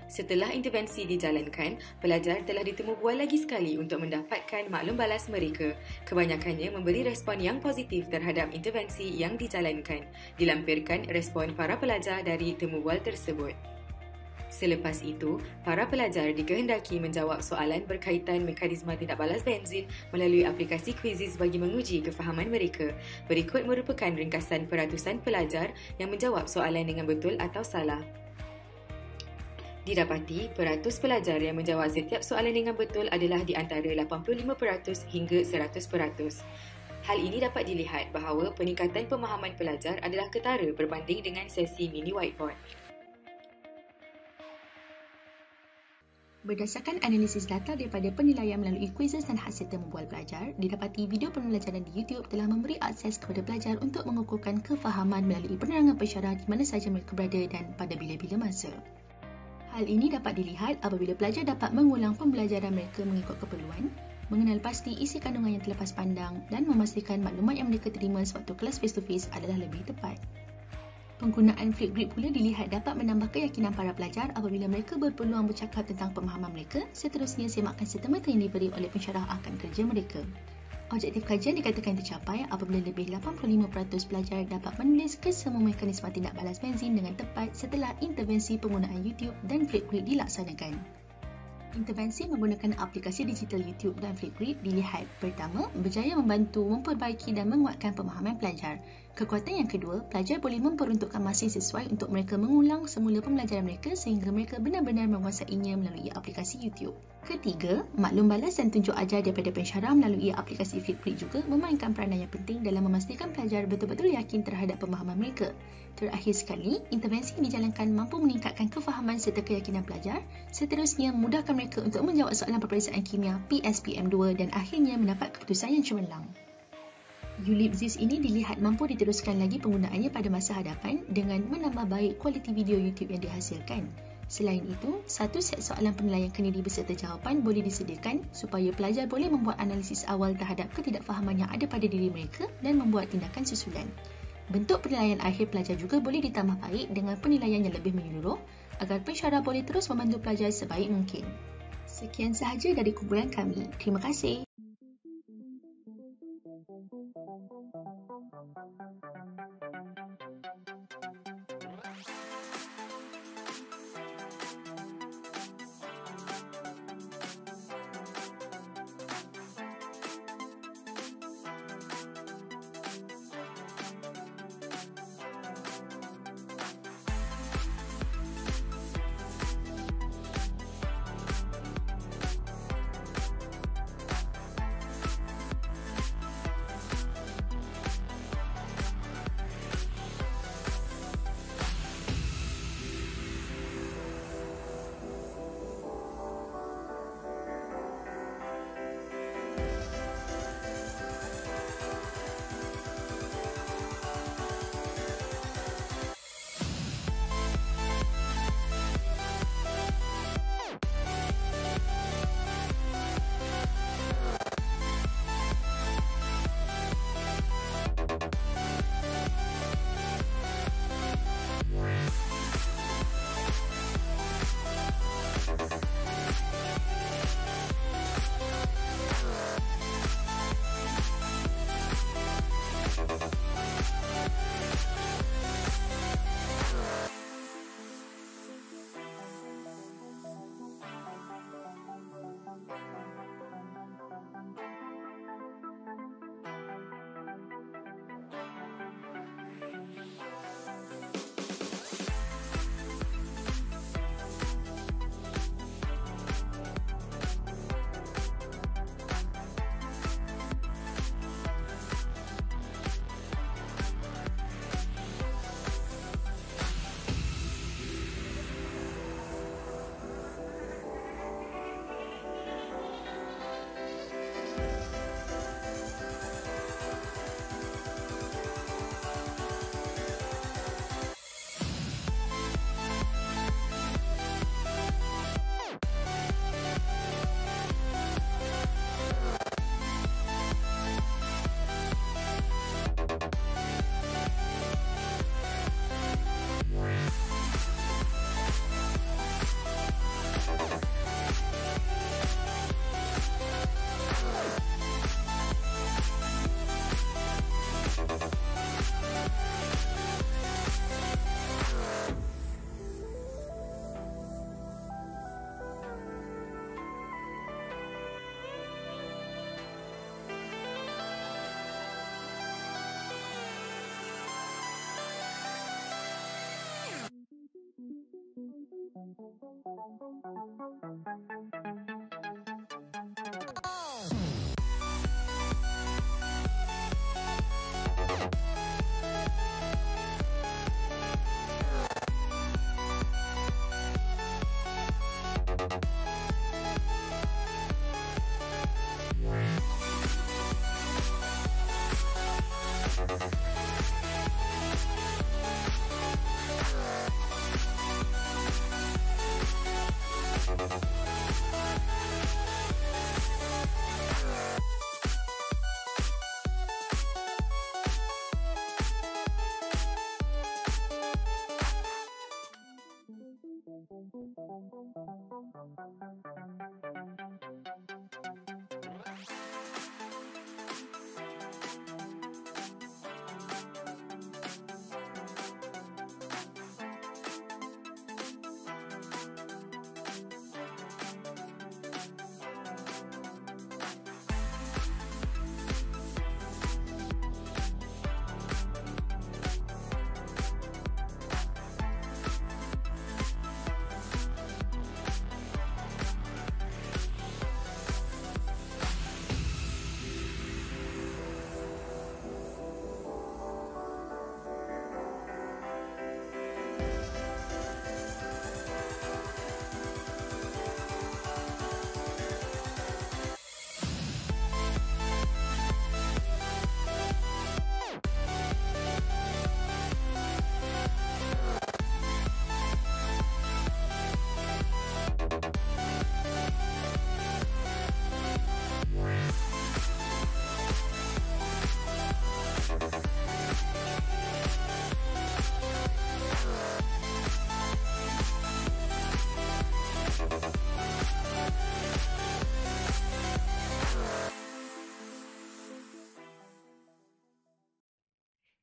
Setelah intervensi dijalankan, pelajar telah ditemu bual lagi sekali untuk mendapatkan maklum balas mereka. Kebanyakannya memberi respon yang positif terhadap intervensi yang dijalankan. Dilampirkan respon para pelajar dari temu bual tersebut. Selepas itu, para pelajar dikehendaki menjawab soalan berkaitan mekanisme tindak balas benzin melalui aplikasi quizzes bagi menguji kefahaman mereka. Berikut merupakan ringkasan peratusan pelajar yang menjawab soalan dengan betul atau salah. Didapati, peratus pelajar yang menjawab setiap soalan dengan betul adalah di antara 85% hingga 100%. Hal ini dapat dilihat bahawa peningkatan pemahaman pelajar adalah ketara berbanding dengan sesi mini whiteboard. Berdasarkan analisis data daripada penilaian melalui quizzes dan hasil temu bual pelajar, didapati video pembelajaran di YouTube telah memberi akses kepada pelajar untuk mengukuhkan kefahaman melalui penerangan pensyarah di mana sahaja mereka berada dan pada bila-bila masa. Hal ini dapat dilihat apabila pelajar dapat mengulang pembelajaran mereka mengikut keperluan, mengenal pasti isi kandungan yang terlepas pandang dan memastikan maklumat yang mereka terima sewaktu kelas face-to-face adalah lebih tepat. Penggunaan Flipgrid pula dilihat dapat menambah keyakinan para pelajar apabila mereka berpeluang bercakap tentang pemahaman mereka, seterusnya semakkan serta-merta yang diberi oleh pensyarah akan kerja mereka. Objektif kajian dikatakan tercapai apabila lebih 85% pelajar dapat menulis kesemua mekanisme tindak balas benzin dengan tepat setelah intervensi penggunaan YouTube dan Flipgrid dilaksanakan. Intervensi menggunakan aplikasi digital YouTube dan Flipgrid dilihat pertama, berjaya membantu memperbaiki dan menguatkan pemahaman pelajar. Kekuatan yang kedua, pelajar boleh memperuntukkan masa yang sesuai untuk mereka mengulang semula pembelajaran mereka sehingga mereka benar-benar menguasainya melalui aplikasi YouTube. Ketiga, maklum balas dan tunjuk ajar daripada pensyarah melalui aplikasi Flipgrid juga memainkan peranan yang penting dalam memastikan pelajar betul-betul yakin terhadap pemahaman mereka. Terakhir sekali, intervensi yang dijalankan mampu meningkatkan kefahaman serta keyakinan pelajar, seterusnya memudahkan mereka untuk menjawab soalan peperiksaan kimia PSPM2 dan akhirnya mendapat keputusan yang cemerlang. Ulipsys ini dilihat mampu diteruskan lagi penggunaannya pada masa hadapan dengan menambah baik kualiti video YouTube yang dihasilkan. Selain itu, satu set soalan penilaian Kennedy beserta jawapan boleh disediakan supaya pelajar boleh membuat analisis awal terhadap ketidakfahaman yang ada pada diri mereka dan membuat tindakan susulan. Bentuk penilaian akhir pelajar juga boleh ditambah baik dengan penilaian yang lebih menyeluruh agar pensyarah boleh terus membantu pelajar sebaik mungkin. Sekian sahaja dari kumpulan kami. Terima kasih.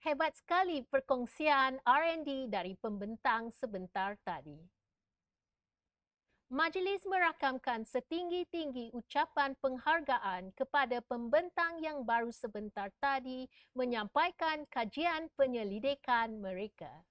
Hebat sekali perkongsian R&D dari pembentang sebentar tadi. Majlis merakamkan setinggi-tinggi ucapan penghargaan kepada pembentang yang baru sebentar tadi menyampaikan kajian penyelidikan mereka.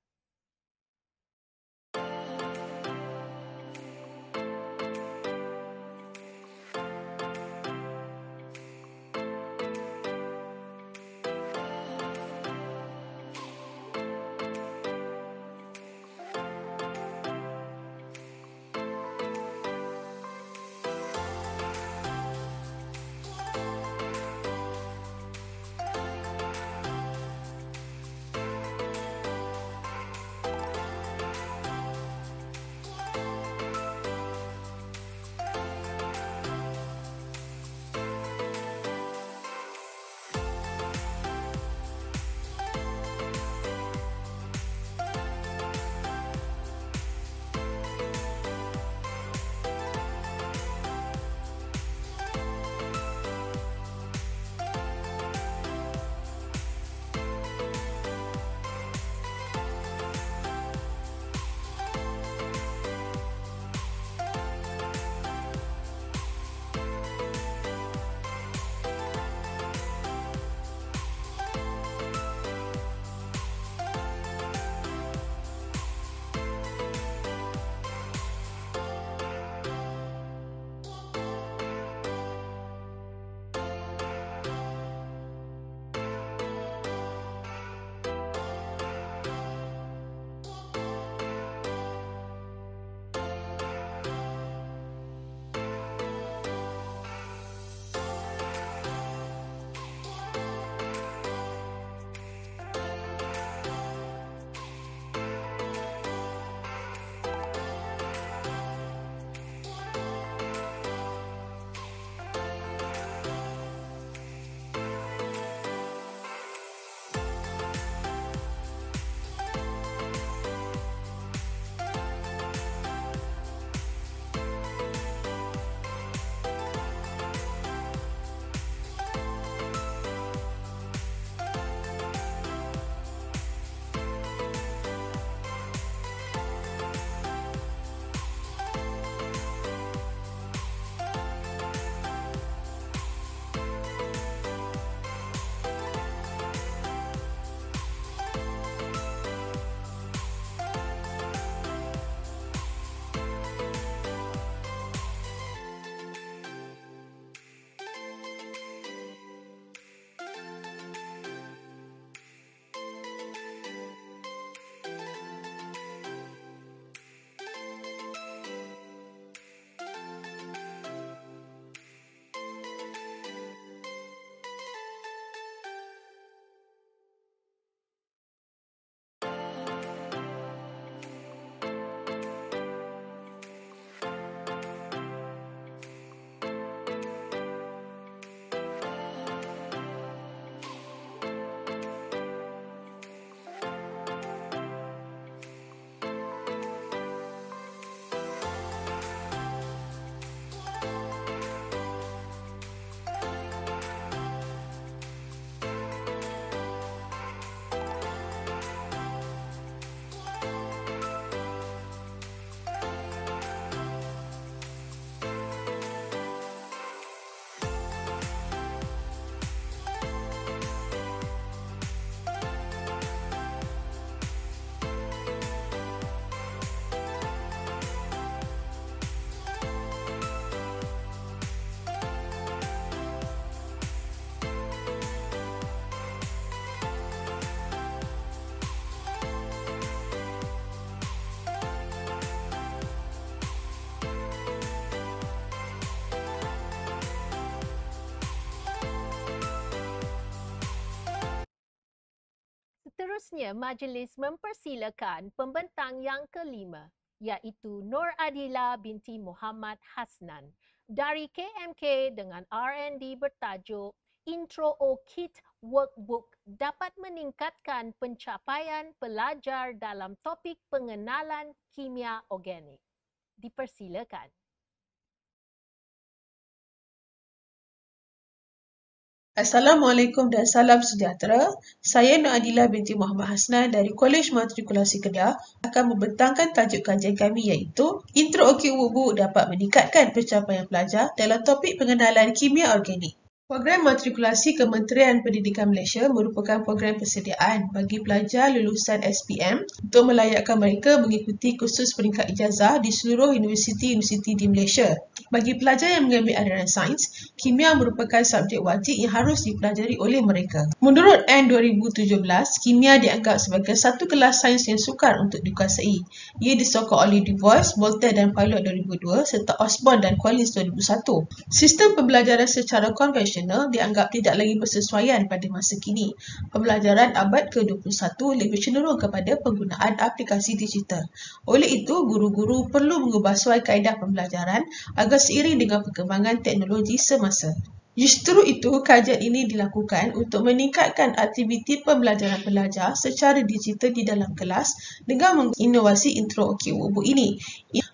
Seterusnya, majlis mempersilakan pembentang yang kelima, iaitu Nur Adila binti Muhammad Hasnan dari KMK dengan R&D bertajuk Intro Kit Workbook dapat meningkatkan pencapaian pelajar dalam topik pengenalan kimia organik. Dipersilakan. Assalamualaikum dan salam sejahtera. Saya Nur Adila binti Muhammad Hasnan dari Kolej Matrikulasi Kedah akan membentangkan tajuk kajian kami iaitu Intro OKU Workbook dapat meningkatkan pencapaian pelajar dalam topik pengenalan kimia organik. Program Matrikulasi Kementerian Pendidikan Malaysia merupakan program persediaan bagi pelajar lulusan SPM untuk melayakkan mereka mengikuti kursus peringkat ijazah di seluruh universiti-universiti di Malaysia. Bagi pelajar yang mengambil aliran sains, kimia merupakan subjek wajib yang harus dipelajari oleh mereka. Menurut N 2017, kimia dianggap sebagai satu kelas sains yang sukar untuk dikuasai. Ia disokong oleh Du Bois, Voltaire dan Pilot 2002 serta Osborne dan Collins 2001. Sistem pembelajaran secara konvensional dianggap tidak lagi bersesuaian pada masa kini. Pembelajaran abad ke-21 lebih cenderung kepada penggunaan aplikasi digital. Oleh itu, guru-guru perlu mengubah suai kaedah pembelajaran agar seiring dengan perkembangan teknologi semasa. Justru itu, kajian ini dilakukan untuk meningkatkan aktiviti pembelajaran pelajar secara digital di dalam kelas dengan menginovasi Intro OKU Workbook ini.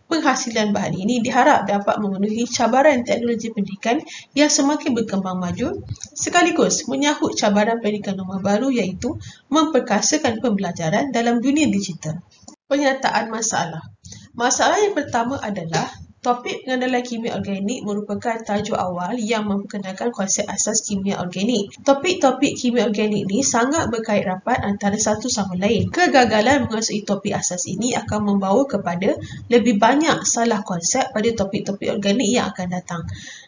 Penghasilan bahan ini diharap dapat memenuhi cabaran teknologi pendidikan yang semakin berkembang maju sekaligus menyahut cabaran pendidikan norma baru iaitu memperkasakan pembelajaran dalam dunia digital. Penyataan masalah. Masalah yang pertama adalah topik pengenalan kimia organik merupakan tajuk awal yang memperkenalkan konsep asas kimia organik. Topik-topik kimia organik ini sangat berkait rapat antara satu sama lain. Kegagalan menguasai topik asas ini akan membawa kepada lebih banyak salah konsep pada topik-topik organik yang akan datang.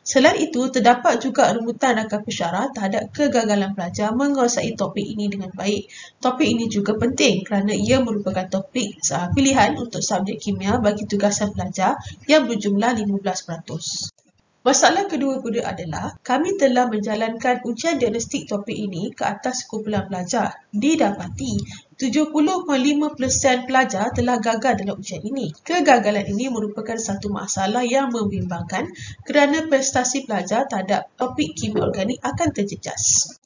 Selain itu, terdapat juga rumutan rakan pensyarah terhadap kegagalan pelajar menguasai topik ini dengan baik. Topik ini juga penting kerana ia merupakan topik pilihan untuk subjek kimia bagi tugasan pelajar yang berjumlah 15%. Masalah kedua pula adalah kami telah menjalankan ujian diagnostik topik ini ke atas kumpulan pelajar. Didapati 70.5% pelajar telah gagal dalam ujian ini. Kegagalan ini merupakan satu masalah yang membimbangkan kerana prestasi pelajar terhadap topik kimia organik akan terjejas.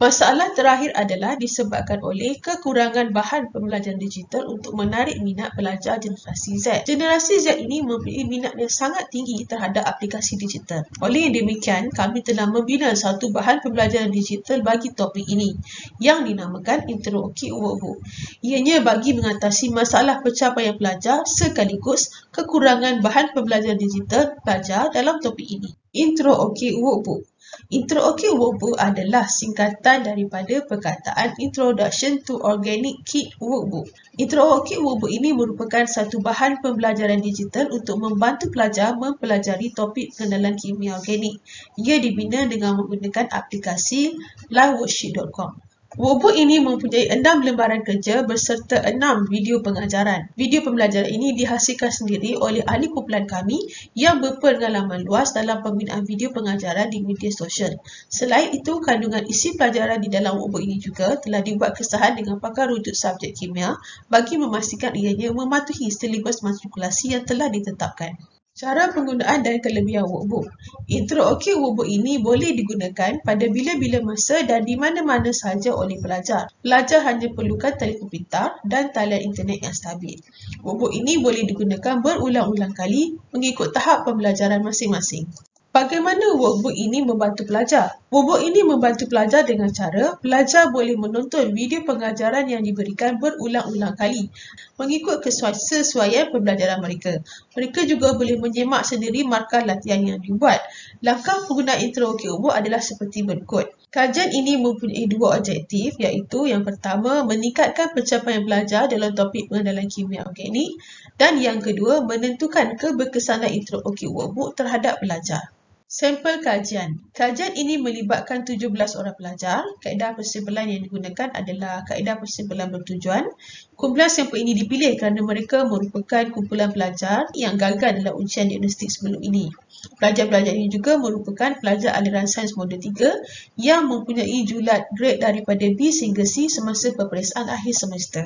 Masalah terakhir adalah disebabkan oleh kekurangan bahan pembelajaran digital untuk menarik minat pelajar generasi Z. Generasi Z ini mempunyai minat yang sangat tinggi terhadap aplikasi digital. Oleh yang demikian, kami telah membina satu bahan pembelajaran digital bagi topik ini yang dinamakan Intro OKU Workbook. Ianya bagi mengatasi masalah pencapaian pelajar sekaligus kekurangan bahan pembelajaran digital pelajar dalam topik ini. Intro OKU Workbook. Intro OKU Workbook adalah singkatan daripada perkataan Introduction to Organic Kit Workbook. Intro OKU Workbook ini merupakan satu bahan pembelajaran digital untuk membantu pelajar mempelajari topik pengenalan kimia organik. Ia dibina dengan menggunakan aplikasi liveworksheet.com. Workbook ini mempunyai 6 lembaran kerja berserta 6 video pengajaran. Video pembelajaran ini dihasilkan sendiri oleh ahli kumpulan kami yang berpengalaman luas dalam pembinaan video pengajaran di media sosial. Selain itu, kandungan isi pelajaran di dalam workbook ini juga telah dibuat kesahan dengan pakar rujuk subjek kimia bagi memastikan ianya mematuhi silibus matrikulasi yang telah ditetapkan. Cara penggunaan dan kelebihan workbook. Intro OKU Workbook ini boleh digunakan pada bila-bila masa dan di mana-mana sahaja oleh pelajar. Pelajar hanya perlukan telefon pintar dan talian internet yang stabil. Workbook ini boleh digunakan berulang-ulang kali mengikut tahap pembelajaran masing-masing. Bagaimana workbook ini membantu pelajar? Workbook ini membantu pelajar dengan cara pelajar boleh menonton video pengajaran yang diberikan berulang-ulang kali mengikut kesesuaian pembelajaran mereka. Mereka juga boleh menyemak sendiri markah latihan yang dibuat. Langkah penggunaan Intro OKU Workbook adalah seperti berikut. Kajian ini mempunyai dua objektif iaitu yang pertama meningkatkan pencapaian pelajar dalam topik pengenalan kimia organik dan yang kedua menentukan keberkesanan Intro OKU Workbook terhadap pelajar. Sampel kajian. Kajian ini melibatkan 17 orang pelajar. Kaedah persimpulan yang digunakan adalah kaedah persimpulan bertujuan. Kumpulan sampel ini dipilih kerana mereka merupakan kumpulan pelajar yang gagal dalam ujian diagnostik sebelum ini. Pelajar-pelajar ini juga merupakan pelajar aliran sains modul 3 yang mempunyai julat grade daripada B sehingga C semasa peperiksaan akhir semester.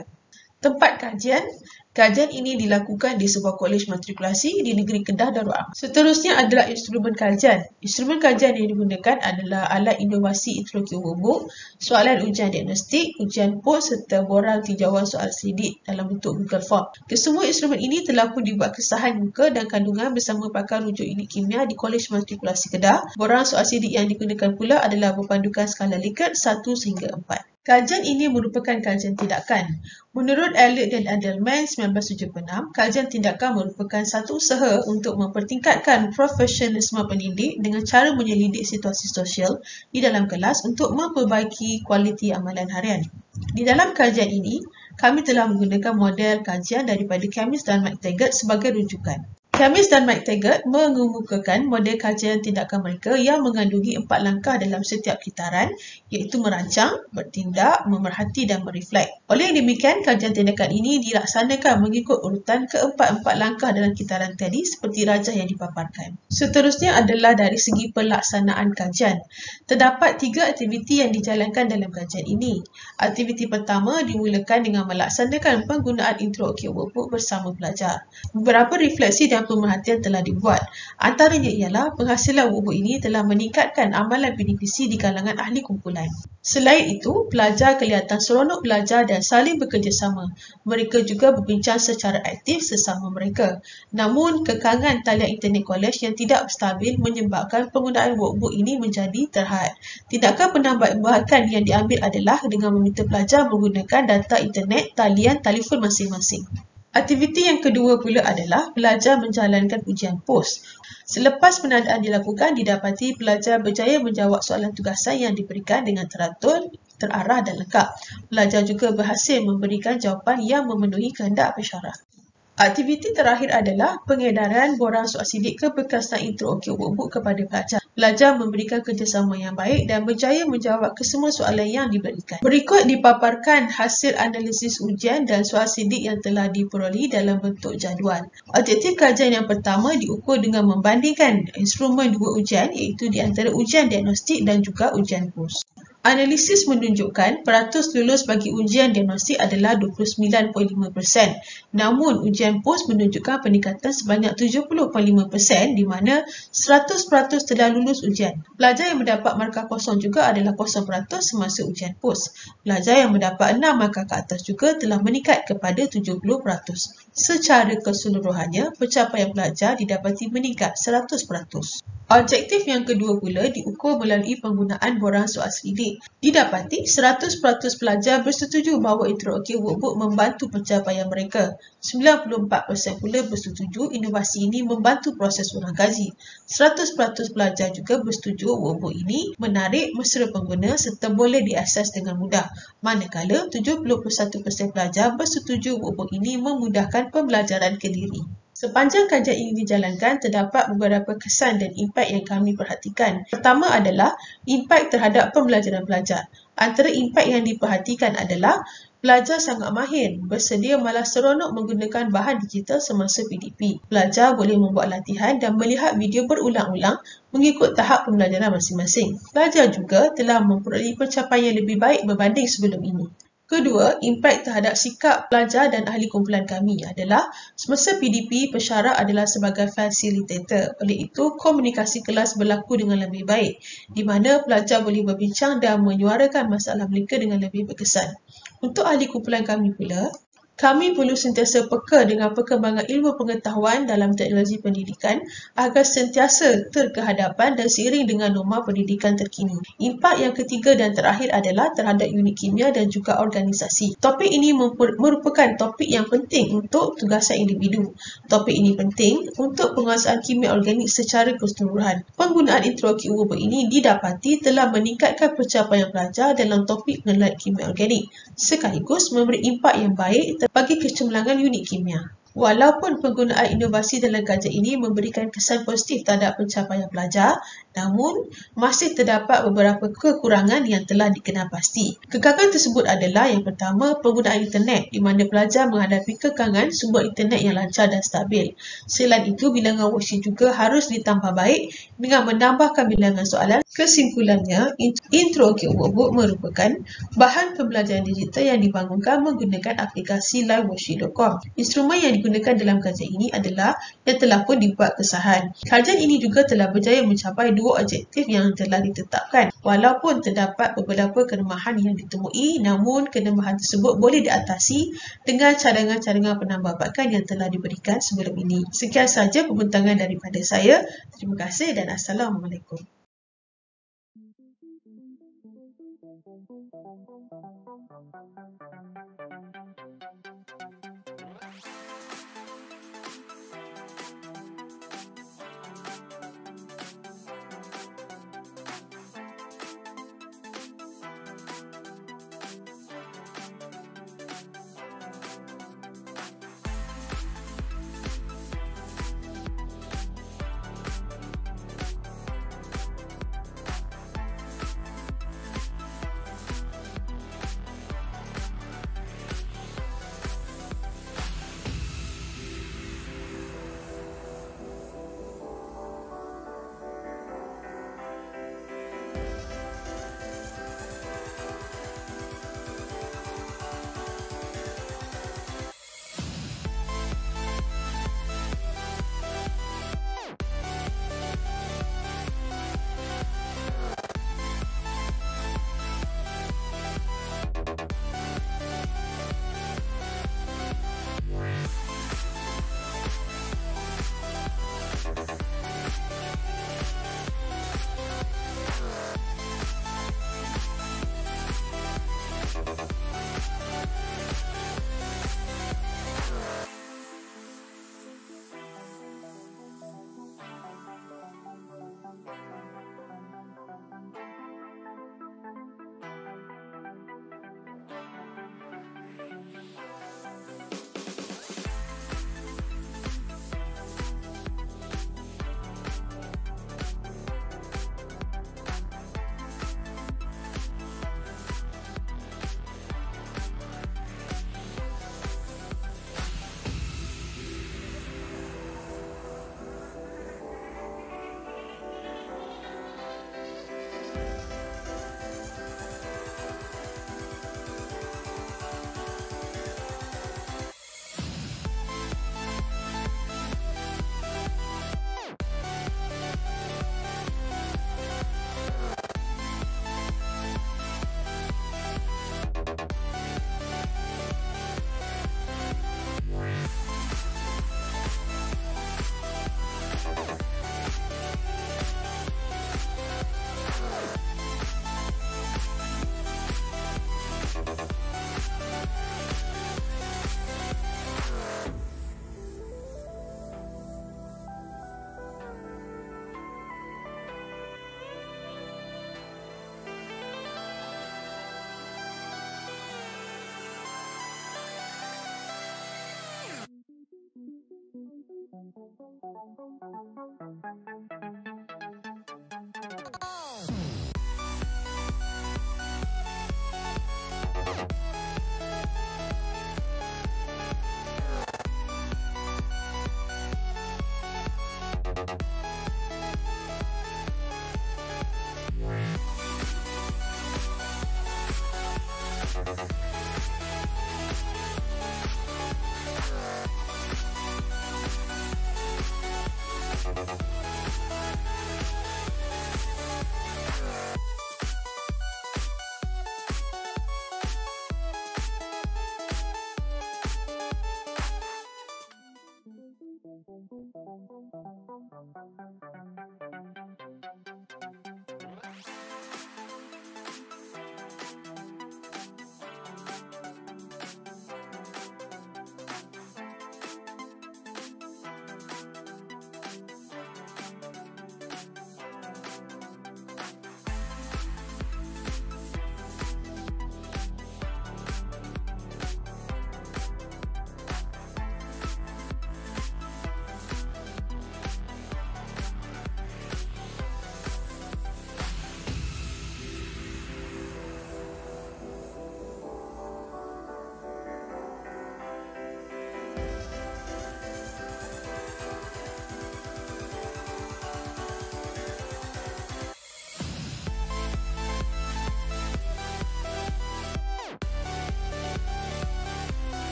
Tempat kajian ini dilakukan di sebuah kolej matrikulasi di negeri Kedah Darul Aman. Seterusnya adalah instrumen kajian. Instrumen kajian yang digunakan adalah alat inovasi introduksi workbook, soalan ujian diagnostik, ujian POS serta borang tinjauan soal sidik dalam bentuk Google Form. Kesemua instrumen ini telah pun dibuat kesahan muka dan kandungan bersama pakar rujuk unit kimia di Kolej Matrikulasi Kedah. Borang soal sidik yang digunakan pula adalah berpandukan skala Likert 1 sehingga 4. Kajian ini merupakan kajian tindakan. Menurut Elliot dan Edelman 1976, kajian tindakan merupakan satu usaha untuk mempertingkatkan profesionalisme pendidik dengan cara menyelidik situasi sosial di dalam kelas untuk memperbaiki kualiti amalan harian. Di dalam kajian ini, kami telah menggunakan model kajian daripada Camis dan McTaggart sebagai rujukan. Camis dan McTaggart mengemukakan model kajian tindakan mereka yang mengandungi 4 langkah dalam setiap kitaran, iaitu merancang, bertindak, memerhati dan mereflek. Oleh yang demikian, kajian tindakan ini dilaksanakan mengikut urutan keempat-empat langkah dalam kitaran tadi seperti rajah yang dipaparkan. Seterusnya adalah dari segi pelaksanaan kajian. Terdapat 3 aktiviti yang dijalankan dalam kajian ini. Aktiviti pertama dimulakan dengan melaksanakan penggunaan intro OKAY workbook bersama pelajar. Beberapa refleksi dan pemerhatian telah dibuat. Antaranya ialah penghasilan workbook ini telah meningkatkan amalan PDPC di kalangan ahli kumpulan. Selain itu, pelajar kelihatan seronok belajar dan saling bekerjasama. Mereka juga berbincang secara aktif sesama mereka. Namun, kekangan talian internet kolej yang tidak stabil menyebabkan penggunaan workbook ini menjadi terhad. Tindakan penambahbaikan yang diambil adalah dengan meminta pelajar menggunakan data internet talian telefon masing-masing. Aktiviti yang kedua pula adalah pelajar menjalankan ujian POS. Selepas penandaan dilakukan, didapati pelajar berjaya menjawab soalan tugasan yang diberikan dengan teratur, terarah dan lengkap. Pelajar juga berhasil memberikan jawapan yang memenuhi kehendak pensyarah. Aktiviti terakhir adalah pengedaran borang soal sidik keberkasan intro OKAY workbook kepada pelajar. Pelajar memberikan kerjasama yang baik dan berjaya menjawab kesemua soalan yang diberikan. Berikut dipaparkan hasil analisis ujian dan soal sidik yang telah diperolehi dalam bentuk jadual. Objektif kajian yang pertama diukur dengan membandingkan instrumen 2 ujian iaitu di antara ujian diagnostik dan juga ujian POS. Analisis menunjukkan peratus lulus bagi ujian diagnostik adalah 29.5%. Namun, ujian POS menunjukkan peningkatan sebanyak 70.5% di mana 100% telah lulus ujian. Pelajar yang mendapat markah kosong juga adalah 0% semasa ujian POS. Pelajar yang mendapat 6 markah ke atas juga telah meningkat kepada 70%. Secara keseluruhannya, pencapaian pelajar didapati meningkat 100%. Objektif yang kedua pula diukur melalui penggunaan borang soal sidik. Didapati 100% pelajar bersetuju bahawa intro OKAY workbook membantu pencapaian mereka. 94% pula bersetuju inovasi ini membantu proses urang kaji. 100% pelajar juga bersetuju workbook ini menarik mesra pengguna serta boleh diakses dengan mudah. Manakala 71% pelajar bersetuju workbook ini memudahkan pembelajaran kendiri. Sepanjang kajian ini dijalankan, terdapat beberapa kesan dan impak yang kami perhatikan. Pertama adalah impak terhadap pembelajaran pelajar. Antara impak yang diperhatikan adalah pelajar sangat mahir, bersedia malah seronok menggunakan bahan digital semasa PDP. Pelajar boleh membuat latihan dan melihat video berulang-ulang mengikut tahap pembelajaran masing-masing. Pelajar juga telah memperoleh pencapaian lebih baik berbanding sebelum ini. Kedua, impak terhadap sikap pelajar dan ahli kumpulan kami adalah semasa PDP, pensyarah adalah sebagai fasilitator. Oleh itu, komunikasi kelas berlaku dengan lebih baik, di mana pelajar boleh berbincang dan menyuarakan masalah mereka dengan lebih berkesan. Untuk ahli kumpulan kami pula, kami perlu sentiasa peka dengan perkembangan ilmu pengetahuan dalam teknologi pendidikan agar sentiasa terkehadapan dan seiring dengan norma pendidikan terkini. Impak yang ketiga dan terakhir adalah terhadap unit kimia dan juga organisasi. Topik ini merupakan topik yang penting untuk tugasan individu. Topik ini penting untuk penguasaan kimia organik secara keseluruhan. Penggunaan intro OKAY workbook ini didapati telah meningkatkan pencapaian pelajar dalam topik penilaian kimia organik sekaligus memberi impak yang baik bagi kecemerlangan unit kimia. Walaupun penggunaan inovasi dalam kajian ini memberikan kesan positif terhadap pencapaian pelajar, namun masih terdapat beberapa kekurangan yang telah dikenal pasti. Kekurangan tersebut adalah yang pertama, penggunaan internet di mana pelajar menghadapi kekangan sumber internet yang lancar dan stabil. Selain itu, bilangan worksheet juga harus ditambah baik dengan menambahkan bilangan soalan. Kesimpulannya, Intro OK Workbook merupakan bahan pembelajaran digital yang dibangunkan menggunakan aplikasi liveworksheet.com. Instrumen yang digunakan dalam kajian ini adalah yang telah pun dibuat kesahan. Kajian ini juga telah berjaya mencapai 2 objektif yang telah ditetapkan. Walaupun terdapat beberapa kelemahan yang ditemui, namun kelemahan tersebut boleh diatasi dengan cadangan-cadangan penambahbaikan yang telah diberikan sebelum ini. Sekian sahaja pembentangan daripada saya. Terima kasih dan Assalamualaikum.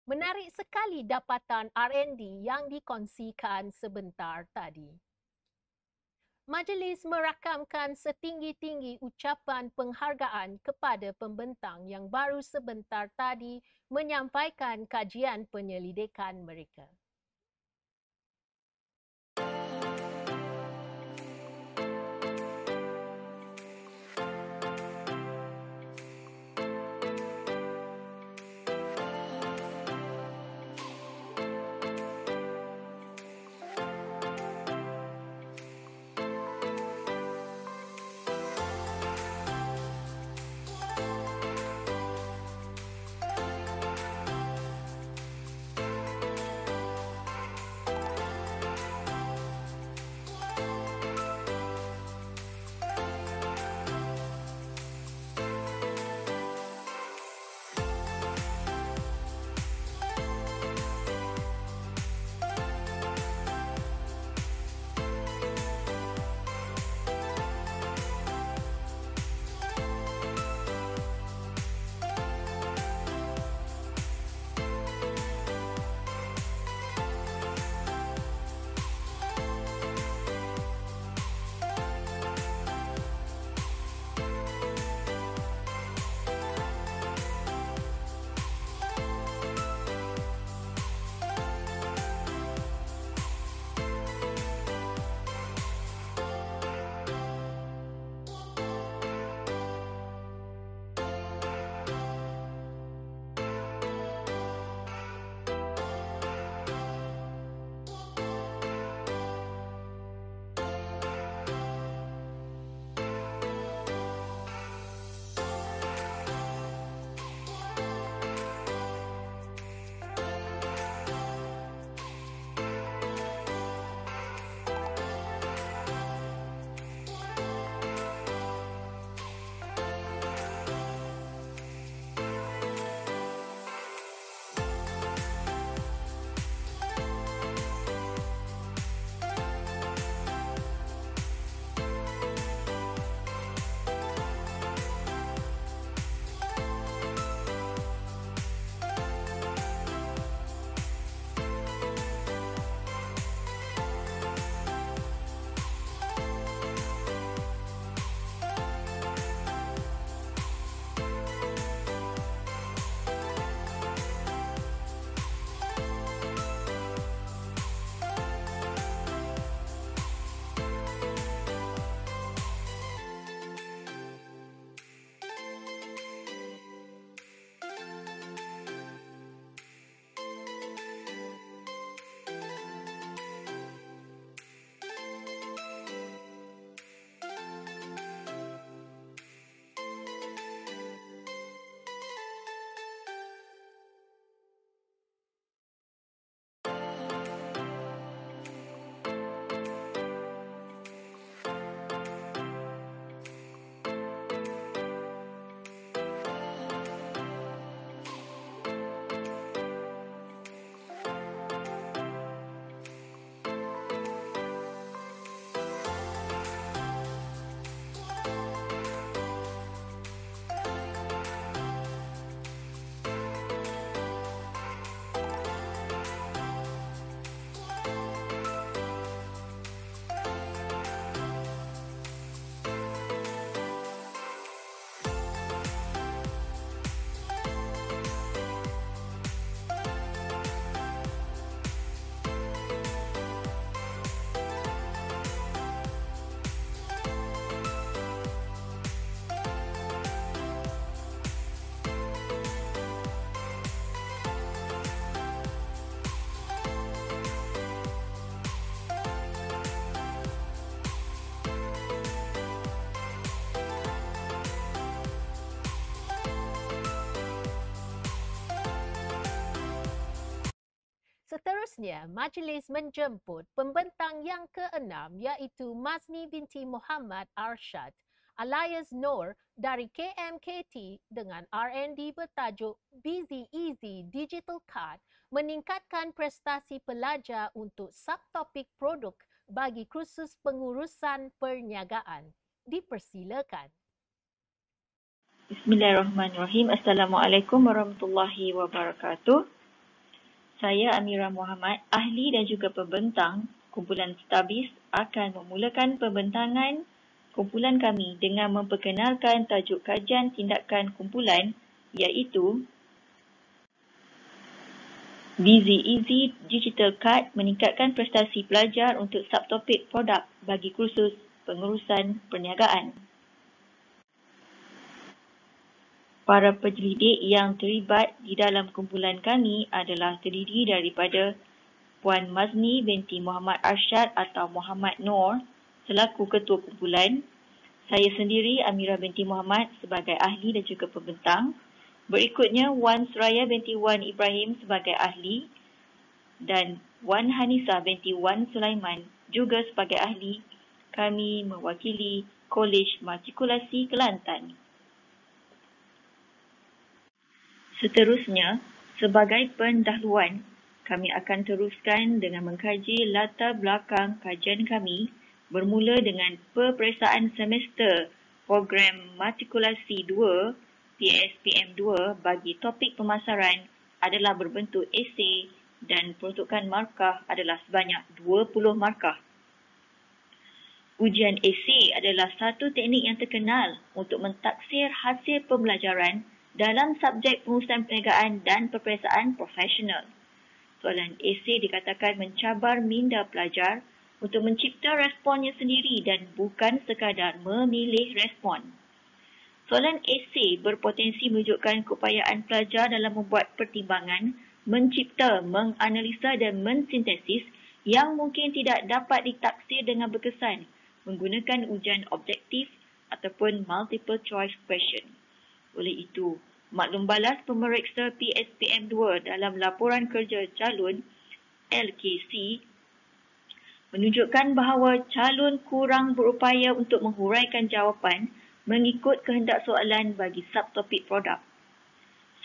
Menarik sekali dapatan R&D yang dikongsikan sebentar tadi. Majlis merakamkan setinggi-tinggi ucapan penghargaan kepada pembentang yang baru sebentar tadi menyampaikan kajian penyelidikan mereka. Seterusnya, majlis menjemput pembentang yang ke-6 iaitu Mazni binti Muhammad Arshad alias Noor dari KMKT dengan R&D bertajuk Busy Easy Digital Card meningkatkan prestasi pelajar untuk subtopik produk bagi kursus pengurusan perniagaan. Dipersilakan. Bismillahirrahmanirrahim. Assalamualaikum warahmatullahi wabarakatuh. Saya Amira Muhammad, ahli dan juga pembentang kumpulan Stabis akan memulakan pembentangan kumpulan kami dengan memperkenalkan tajuk kajian tindakan kumpulan iaitu Busy Easy Digital Card meningkatkan prestasi pelajar untuk subtopik produk bagi kursus pengurusan perniagaan. Para penyelidik yang terlibat di dalam kumpulan kami adalah terdiri daripada Puan Mazni binti Muhammad Arsyad atau Muhammad Noor selaku ketua kumpulan, saya sendiri Amira binti Muhammad sebagai ahli dan juga pembentang, berikutnya Wan Suraya binti Wan Ibrahim sebagai ahli dan Wan Hanisa binti Wan Sulaiman juga sebagai ahli. Kami mewakili Kolej Matrikulasi Kelantan. Seterusnya, sebagai pendahuluan, kami akan teruskan dengan mengkaji latar belakang kajian kami bermula dengan peperiksaan semester program matrikulasi 2 PSPM 2 bagi topik pemasaran adalah berbentuk esei dan peruntukan markah adalah sebanyak 20 markah. Ujian esei adalah satu teknik yang terkenal untuk mentaksir hasil pembelajaran dalam subjek pengurusan perniagaan dan peperiksaan profesional. Soalan esei dikatakan mencabar minda pelajar untuk mencipta responnya sendiri dan bukan sekadar memilih respon. Soalan esei berpotensi menunjukkan keupayaan pelajar dalam membuat pertimbangan, mencipta, menganalisa dan mensintesis yang mungkin tidak dapat ditaksir dengan berkesan menggunakan ujian objektif ataupun multiple choice question. Oleh itu, maklum balas pemeriksa PSPM 2 dalam laporan kerja calon LKC menunjukkan bahawa calon kurang berupaya untuk menghuraikan jawapan mengikut kehendak soalan bagi subtopik produk.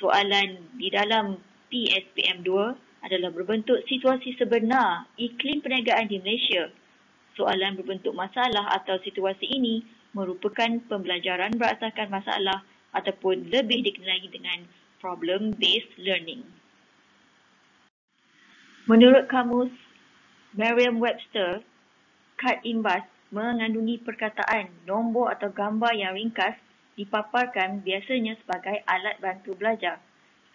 Soalan di dalam PSPM 2 adalah berbentuk situasi sebenar iklim perniagaan di Malaysia. Soalan berbentuk masalah atau situasi ini merupakan pembelajaran berasaskan masalah ataupun lebih dikenali dengan problem-based learning. Menurut kamus Merriam-Webster, kad imbas mengandungi perkataan, nombor atau gambar yang ringkas dipaparkan biasanya sebagai alat bantu belajar.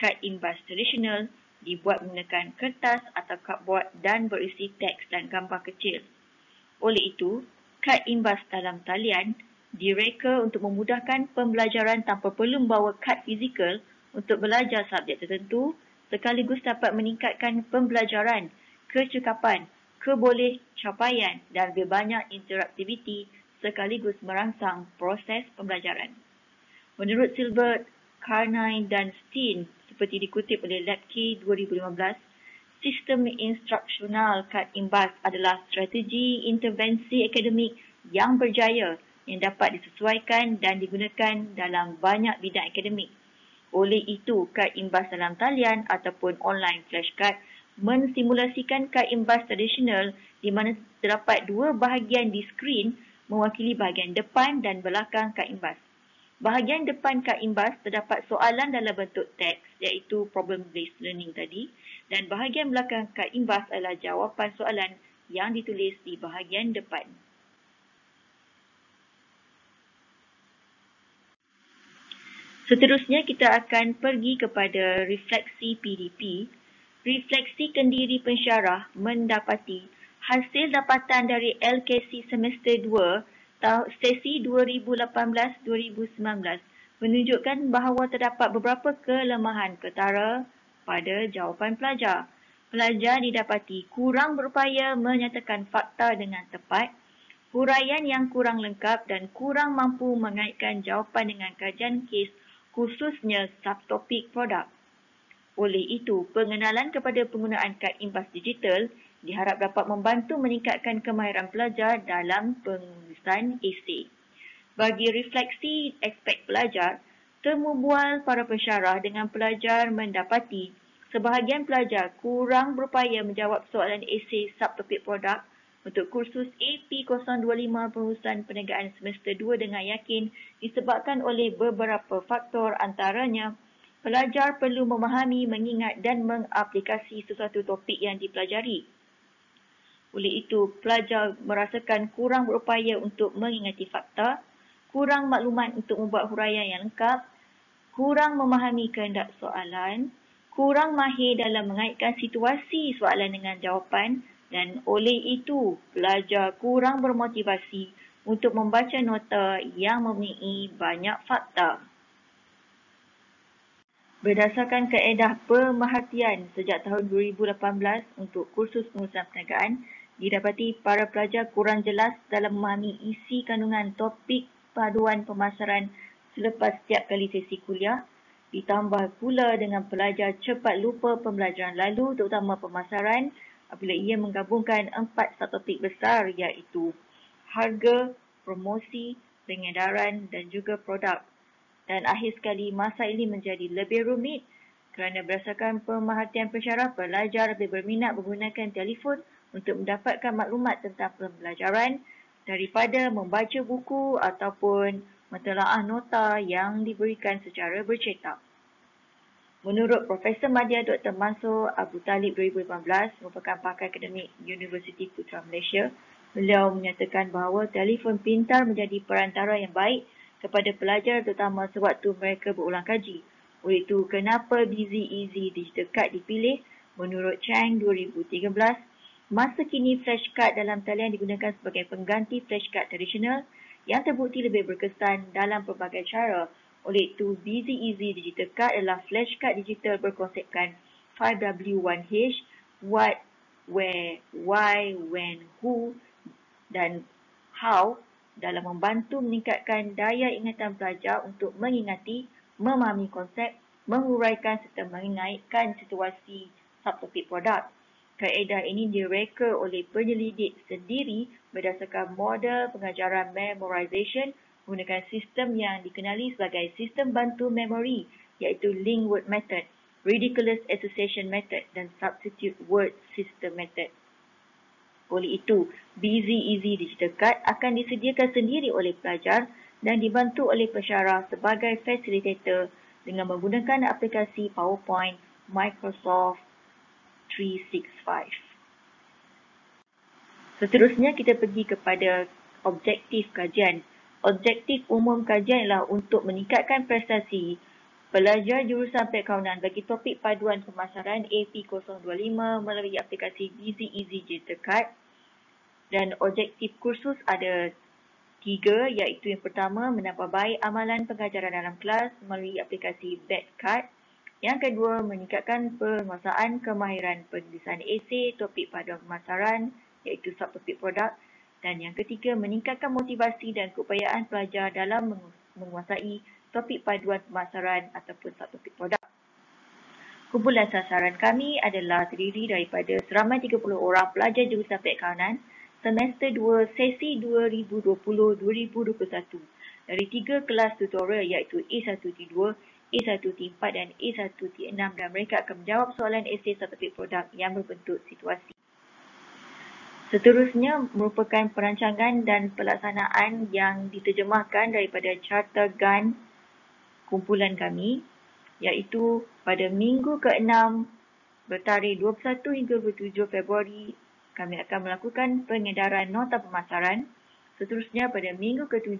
Kad imbas tradisional dibuat menggunakan kertas atau cardboard dan berisi teks dan gambar kecil. Oleh itu, kad imbas dalam talian direka untuk memudahkan pembelajaran tanpa perlu membawa kad fizikal untuk belajar subjek tertentu sekaligus dapat meningkatkan pembelajaran, kecekapan, kebolehcapaian dan lebih banyak interaktiviti sekaligus merangsang proses pembelajaran. Menurut Silbert, Carnine dan Steen seperti dikutip oleh LabK 2015, sistem instruksional kad imbas adalah strategi intervensi akademik yang berjaya yang dapat disesuaikan dan digunakan dalam banyak bidang akademik. Oleh itu, kad imbas dalam talian ataupun online flashcard mensimulasikan kad imbas tradisional di mana terdapat dua bahagian di skrin mewakili bahagian depan dan belakang kad imbas. Bahagian depan kad imbas terdapat soalan dalam bentuk teks iaitu problem-based learning tadi dan bahagian belakang kad imbas adalah jawapan soalan yang ditulis di bahagian depan. Seterusnya kita akan pergi kepada refleksi PDP. Refleksi kendiri pensyarah mendapati hasil dapatan dari LKC semester 2 sesi 2018-2019 menunjukkan bahawa terdapat beberapa kelemahan ketara pada jawapan pelajar. Pelajar didapati kurang berupaya menyatakan fakta dengan tepat, huraian yang kurang lengkap dan kurang mampu mengaitkan jawapan dengan kajian kes khususnya subtopik produk. Oleh itu, pengenalan kepada penggunaan kad imbas digital diharap dapat membantu meningkatkan kemahiran pelajar dalam penulisan esei. Bagi refleksi aspek pelajar, temu bual para pensyarah dengan pelajar mendapati sebahagian pelajar kurang berupaya menjawab soalan esei subtopik produk untuk kursus AP025 pengurusan perniagaan semester 2 dengan yakin disebabkan oleh beberapa faktor antaranya Pelajar perlu memahami, mengingat dan mengaplikasi sesuatu topik yang dipelajari. Oleh itu, pelajar merasakan kurang berupaya untuk mengingati fakta, kurang maklumat untuk membuat huraian yang lengkap, kurang memahami kehendak soalan, kurang mahir dalam mengaitkan situasi soalan dengan jawapan, dan oleh itu, pelajar kurang bermotivasi untuk membaca nota yang mempunyai banyak fakta. Berdasarkan kaedah pemerhatian sejak tahun 2018 untuk kursus pengurusan perniagaan, didapati para pelajar kurang jelas dalam memahami isi kandungan topik paduan pemasaran selepas setiap kali sesi kuliah, ditambah pula dengan pelajar cepat lupa pembelajaran lalu terutama pemasaran apabila ia menggabungkan 4 subtopik besar iaitu harga, promosi, pengedaran dan juga produk. Dan akhir sekali, masa ini menjadi lebih rumit kerana berdasarkan pemerhatian pensyarah, pelajar lebih berminat menggunakan telefon untuk mendapatkan maklumat tentang pembelajaran daripada membaca buku ataupun mentelaah nota yang diberikan secara bercetak. Menurut Profesor Madya Dr. Mansur Abu Talib 2018, merupakan pakar akademik Universiti Putra Malaysia, beliau menyatakan bahawa telefon pintar menjadi perantara yang baik kepada pelajar terutama sewaktu mereka berulang kaji. Oleh itu, kenapa Busy Easy Digital Card dipilih? Menurut Chang 2013, masa kini flashcard dalam talian digunakan sebagai pengganti flashcard tradisional yang terbukti lebih berkesan dalam pelbagai cara. Oleh itu, Busy Easy Digital Card adalah flashcard digital berkonsepkan 5W1H, what, where, why, when, who dan how dalam membantu meningkatkan daya ingatan pelajar untuk mengingati, memahami konsep, menguraikan serta mengaitkan situasi subtopik produk. Kaedah ini direka oleh penyelidik sendiri berdasarkan model pengajaran memorization menggunakan sistem yang dikenali sebagai sistem bantu memori iaitu link word method, ridiculous association method dan substitute word system method. Oleh itu, Busy Easy Digital Card akan disediakan sendiri oleh pelajar dan dibantu oleh pensyarah sebagai fasilitator dengan menggunakan aplikasi PowerPoint Microsoft 365. Seterusnya kita pergi kepada objektif kajian. Objektif umum kajian ialah untuk meningkatkan prestasi pelajar jurusan Perakaunan bagi topik paduan pemasaran AP025 melalui aplikasi Busy Easy Digital Card. Dan objektif kursus ada 3, iaitu yang pertama, menambah baik amalan pengajaran dalam kelas melalui aplikasi Bedcard. Yang kedua, meningkatkan penguasaan kemahiran penulisan esei topik paduan pemasaran iaitu subtopik produk. Dan yang ketiga, meningkatkan motivasi dan keupayaan pelajar dalam menguasai topik paduan pemasaran ataupun subtopik produk. Kumpulan sasaran kami adalah terdiri daripada seramai 30 orang pelajar jurusan Perakaunan semester 2 sesi 2020-2021 dari 3 kelas tutorial iaitu A1T2, A1T4 dan A1T6 dan mereka akan menjawab soalan esei subtopik produk yang berbentuk situasi. Seterusnya merupakan perancangan dan pelaksanaan yang diterjemahkan daripada Charter GAN kumpulan kami iaitu pada minggu ke-6 bertarikh 21 hingga 27 Februari kami akan melakukan pengedaran nota pemasaran. Seterusnya pada minggu ke-7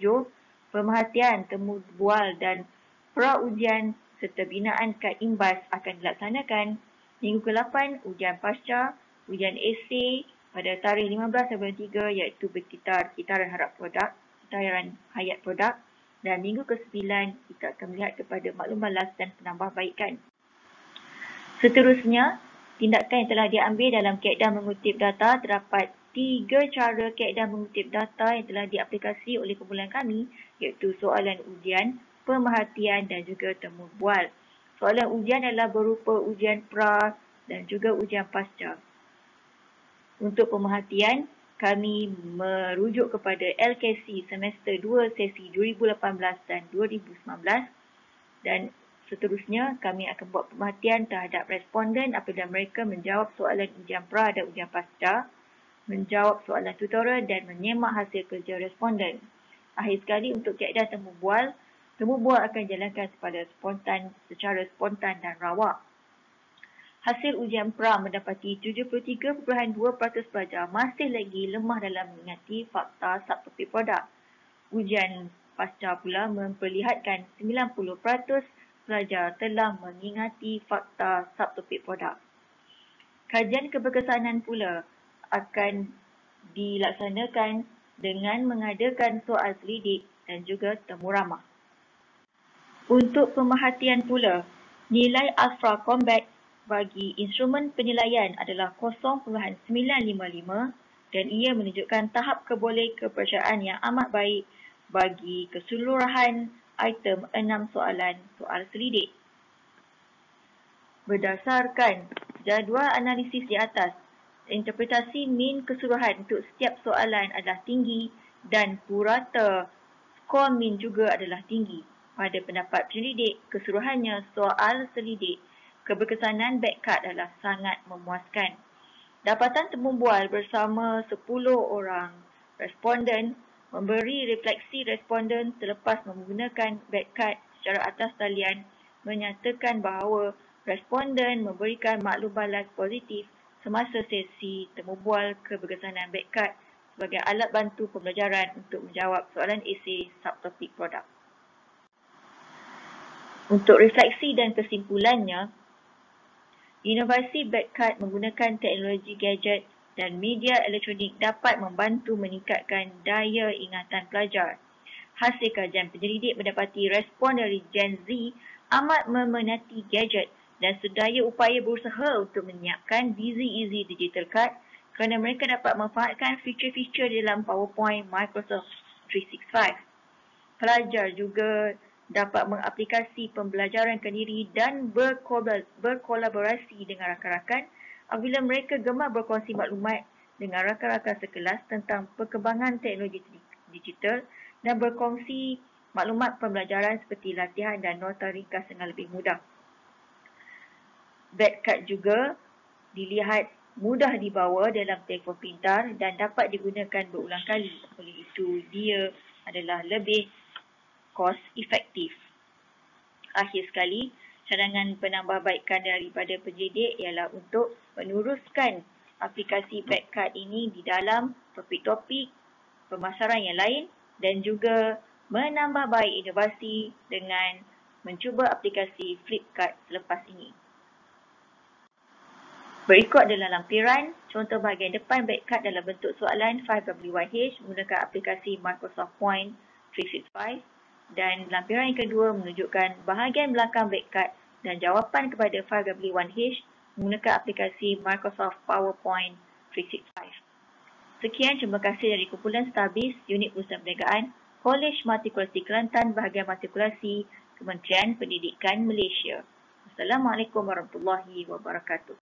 pemerhatian, temu bual dan pra-ujian serta binaan kad imbas akan dilaksanakan. Minggu ke-8 ujian pasca, ujian esei pada tarikh 15 Februari 3 iaitu berkitar kitaran harap produk, kitaran hayat produk dan minggu ke-9 kita akan melihat kepada maklum balas dan penambahbaikan. Seterusnya, tindakan yang telah diambil dalam kaedah mengutip data terdapat 3 cara kaedah mengutip data yang telah diaplikasi oleh kumpulan kami iaitu soalan ujian, pemerhatian dan juga temu bual. Soalan ujian adalah berupa ujian pra dan juga ujian pasca. Untuk pemerhatian, kami merujuk kepada LKC semester 2 sesi 2018 dan 2019 dan seterusnya kami akan buat pemerhatian terhadap responden apabila mereka menjawab soalan ujian pra dan ujian pasca, menjawab soalan tutorial dan menyemak hasil kerja responden. Akhir sekali untuk kaedah temu bual, Temu bual akan dijalankan secara spontan dan rawak. Hasil ujian pra mendapati 73.2% pelajar masih lagi lemah dalam mengingati fakta subtopik produk. Ujian pasca pula memperlihatkan 90% pelajar telah mengingati fakta subtopik produk. Kajian keberkesanan pula akan dilaksanakan dengan mengadakan soal selidik dan juga temu ramah. Untuk pemerhatian pula, nilai Alpha Combat bagi instrumen penilaian adalah 0.955 dan ia menunjukkan tahap kepercayaan yang amat baik bagi keseluruhan item 6 soal selidik. Berdasarkan jadual analisis di atas, interpretasi min keseluruhan untuk setiap soalan adalah tinggi dan purata skor min juga adalah tinggi. Pada pendapat penyelidik, keseluruhannya soal selidik keberkesanan backcard adalah sangat memuaskan. Dapatan temu bual bersama 10 orang responden memberi refleksi responden selepas menggunakan backcard secara atas talian menyatakan bahawa responden memberikan maklum balas positif semasa sesi temu bual keberkesanan backcard sebagai alat bantu pembelajaran untuk menjawab soalan esei subtopik produk. Untuk refleksi dan kesimpulannya, inovasi backcard menggunakan teknologi gadget dan media elektronik dapat membantu meningkatkan daya ingatan pelajar. Hasil kajian penyelidik mendapati respon dari Gen Z amat meminati gadget dan sedaya upaya berusaha untuk menyiapkan Busy Easy Digital Card kerana mereka dapat memanfaatkan fitur-fitur dalam PowerPoint Microsoft 365. Pelajar juga dapat mengaplikasi pembelajaran kendiri dan berkolaborasi dengan rakan-rakan apabila mereka gemar berkongsi maklumat dengan rakan-rakan sekelas tentang perkembangan teknologi digital dan berkongsi maklumat pembelajaran seperti latihan dan nota ringkas dengan lebih mudah. Backcard juga dilihat mudah dibawa dalam telefon pintar dan dapat digunakan berulang kali. Oleh itu, dia adalah lebih kos efektif. Akhir sekali, cadangan penambahbaikan daripada penyelidik ialah untuk meneruskan aplikasi backcard ini di dalam topik-topik pemasaran yang lain dan juga menambah baik inovasi dengan mencuba aplikasi Flipkart selepas ini. Berikut adalah lampiran contoh bahagian depan backcard dalam bentuk soalan 5W1H menggunakan aplikasi Microsoft Point 365 dan lampiran yang kedua menunjukkan bahagian belakang backcard dan jawapan kepada 5W1H menggunakan aplikasi Microsoft PowerPoint 365. Sekian, terima kasih dari kumpulan Starbis Unit Pusat Perniagaan Kolej Matrikulasi Kelantan bahagian Matrikulasi Kementerian Pendidikan Malaysia. Assalamualaikum warahmatullahi wabarakatuh.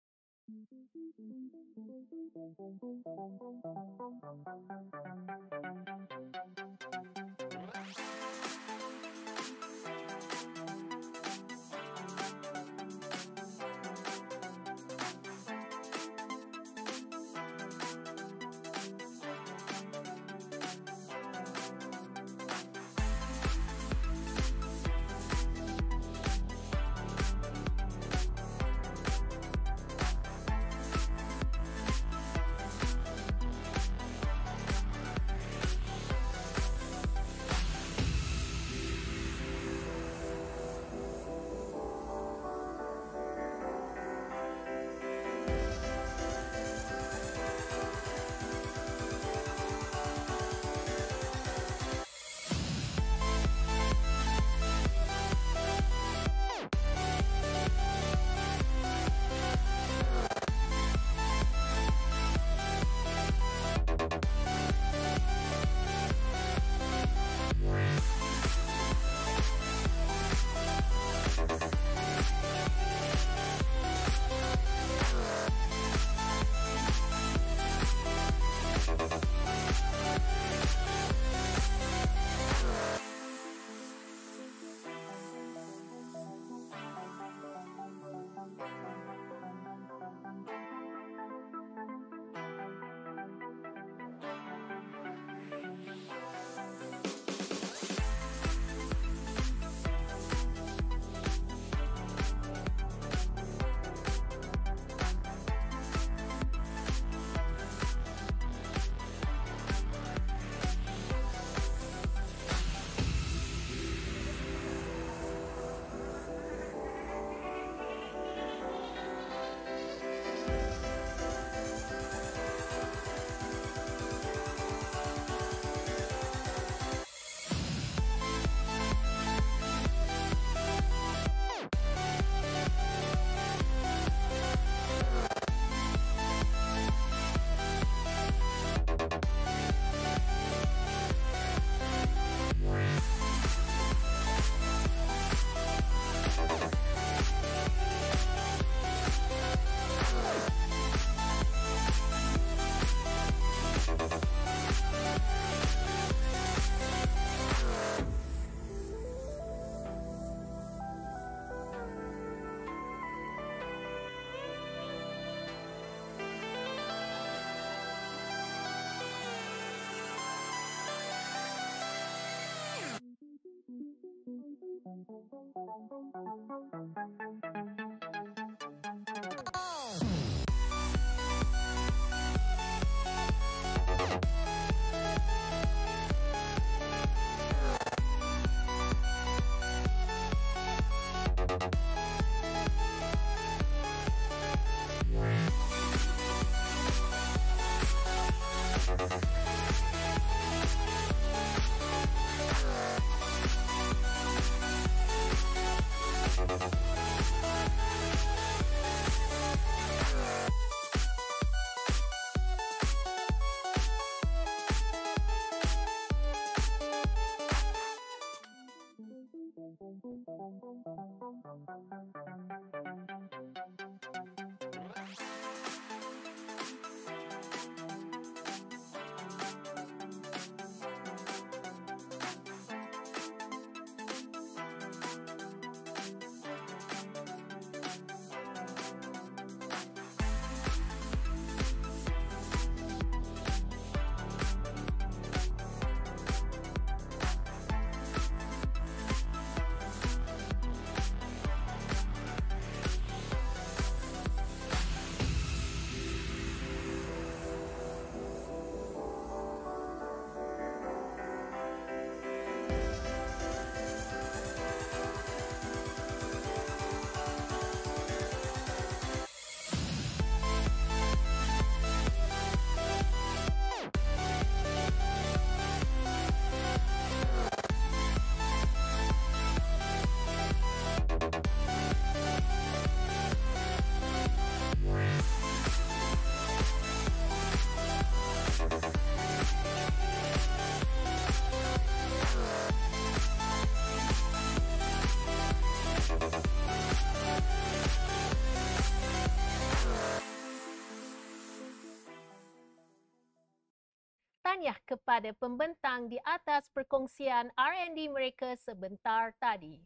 tahniah kepada pembentang di atas perkongsian R&D mereka sebentar tadi.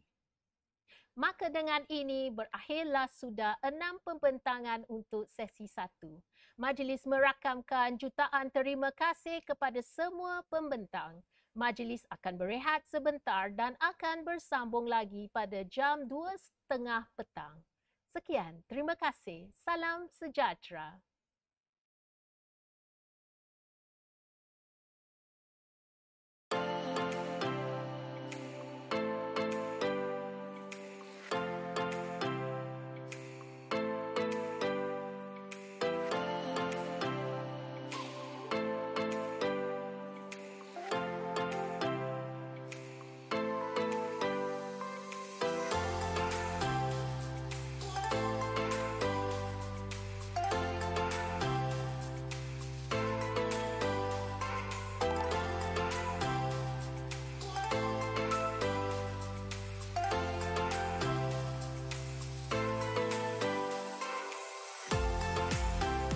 Maka dengan ini berakhirlah sudah 6 pembentangan untuk sesi 1. Majlis merakamkan jutaan terima kasih kepada semua pembentang. Majlis akan berehat sebentar dan akan bersambung lagi pada jam 2:30 petang. Sekian, terima kasih. Salam sejahtera.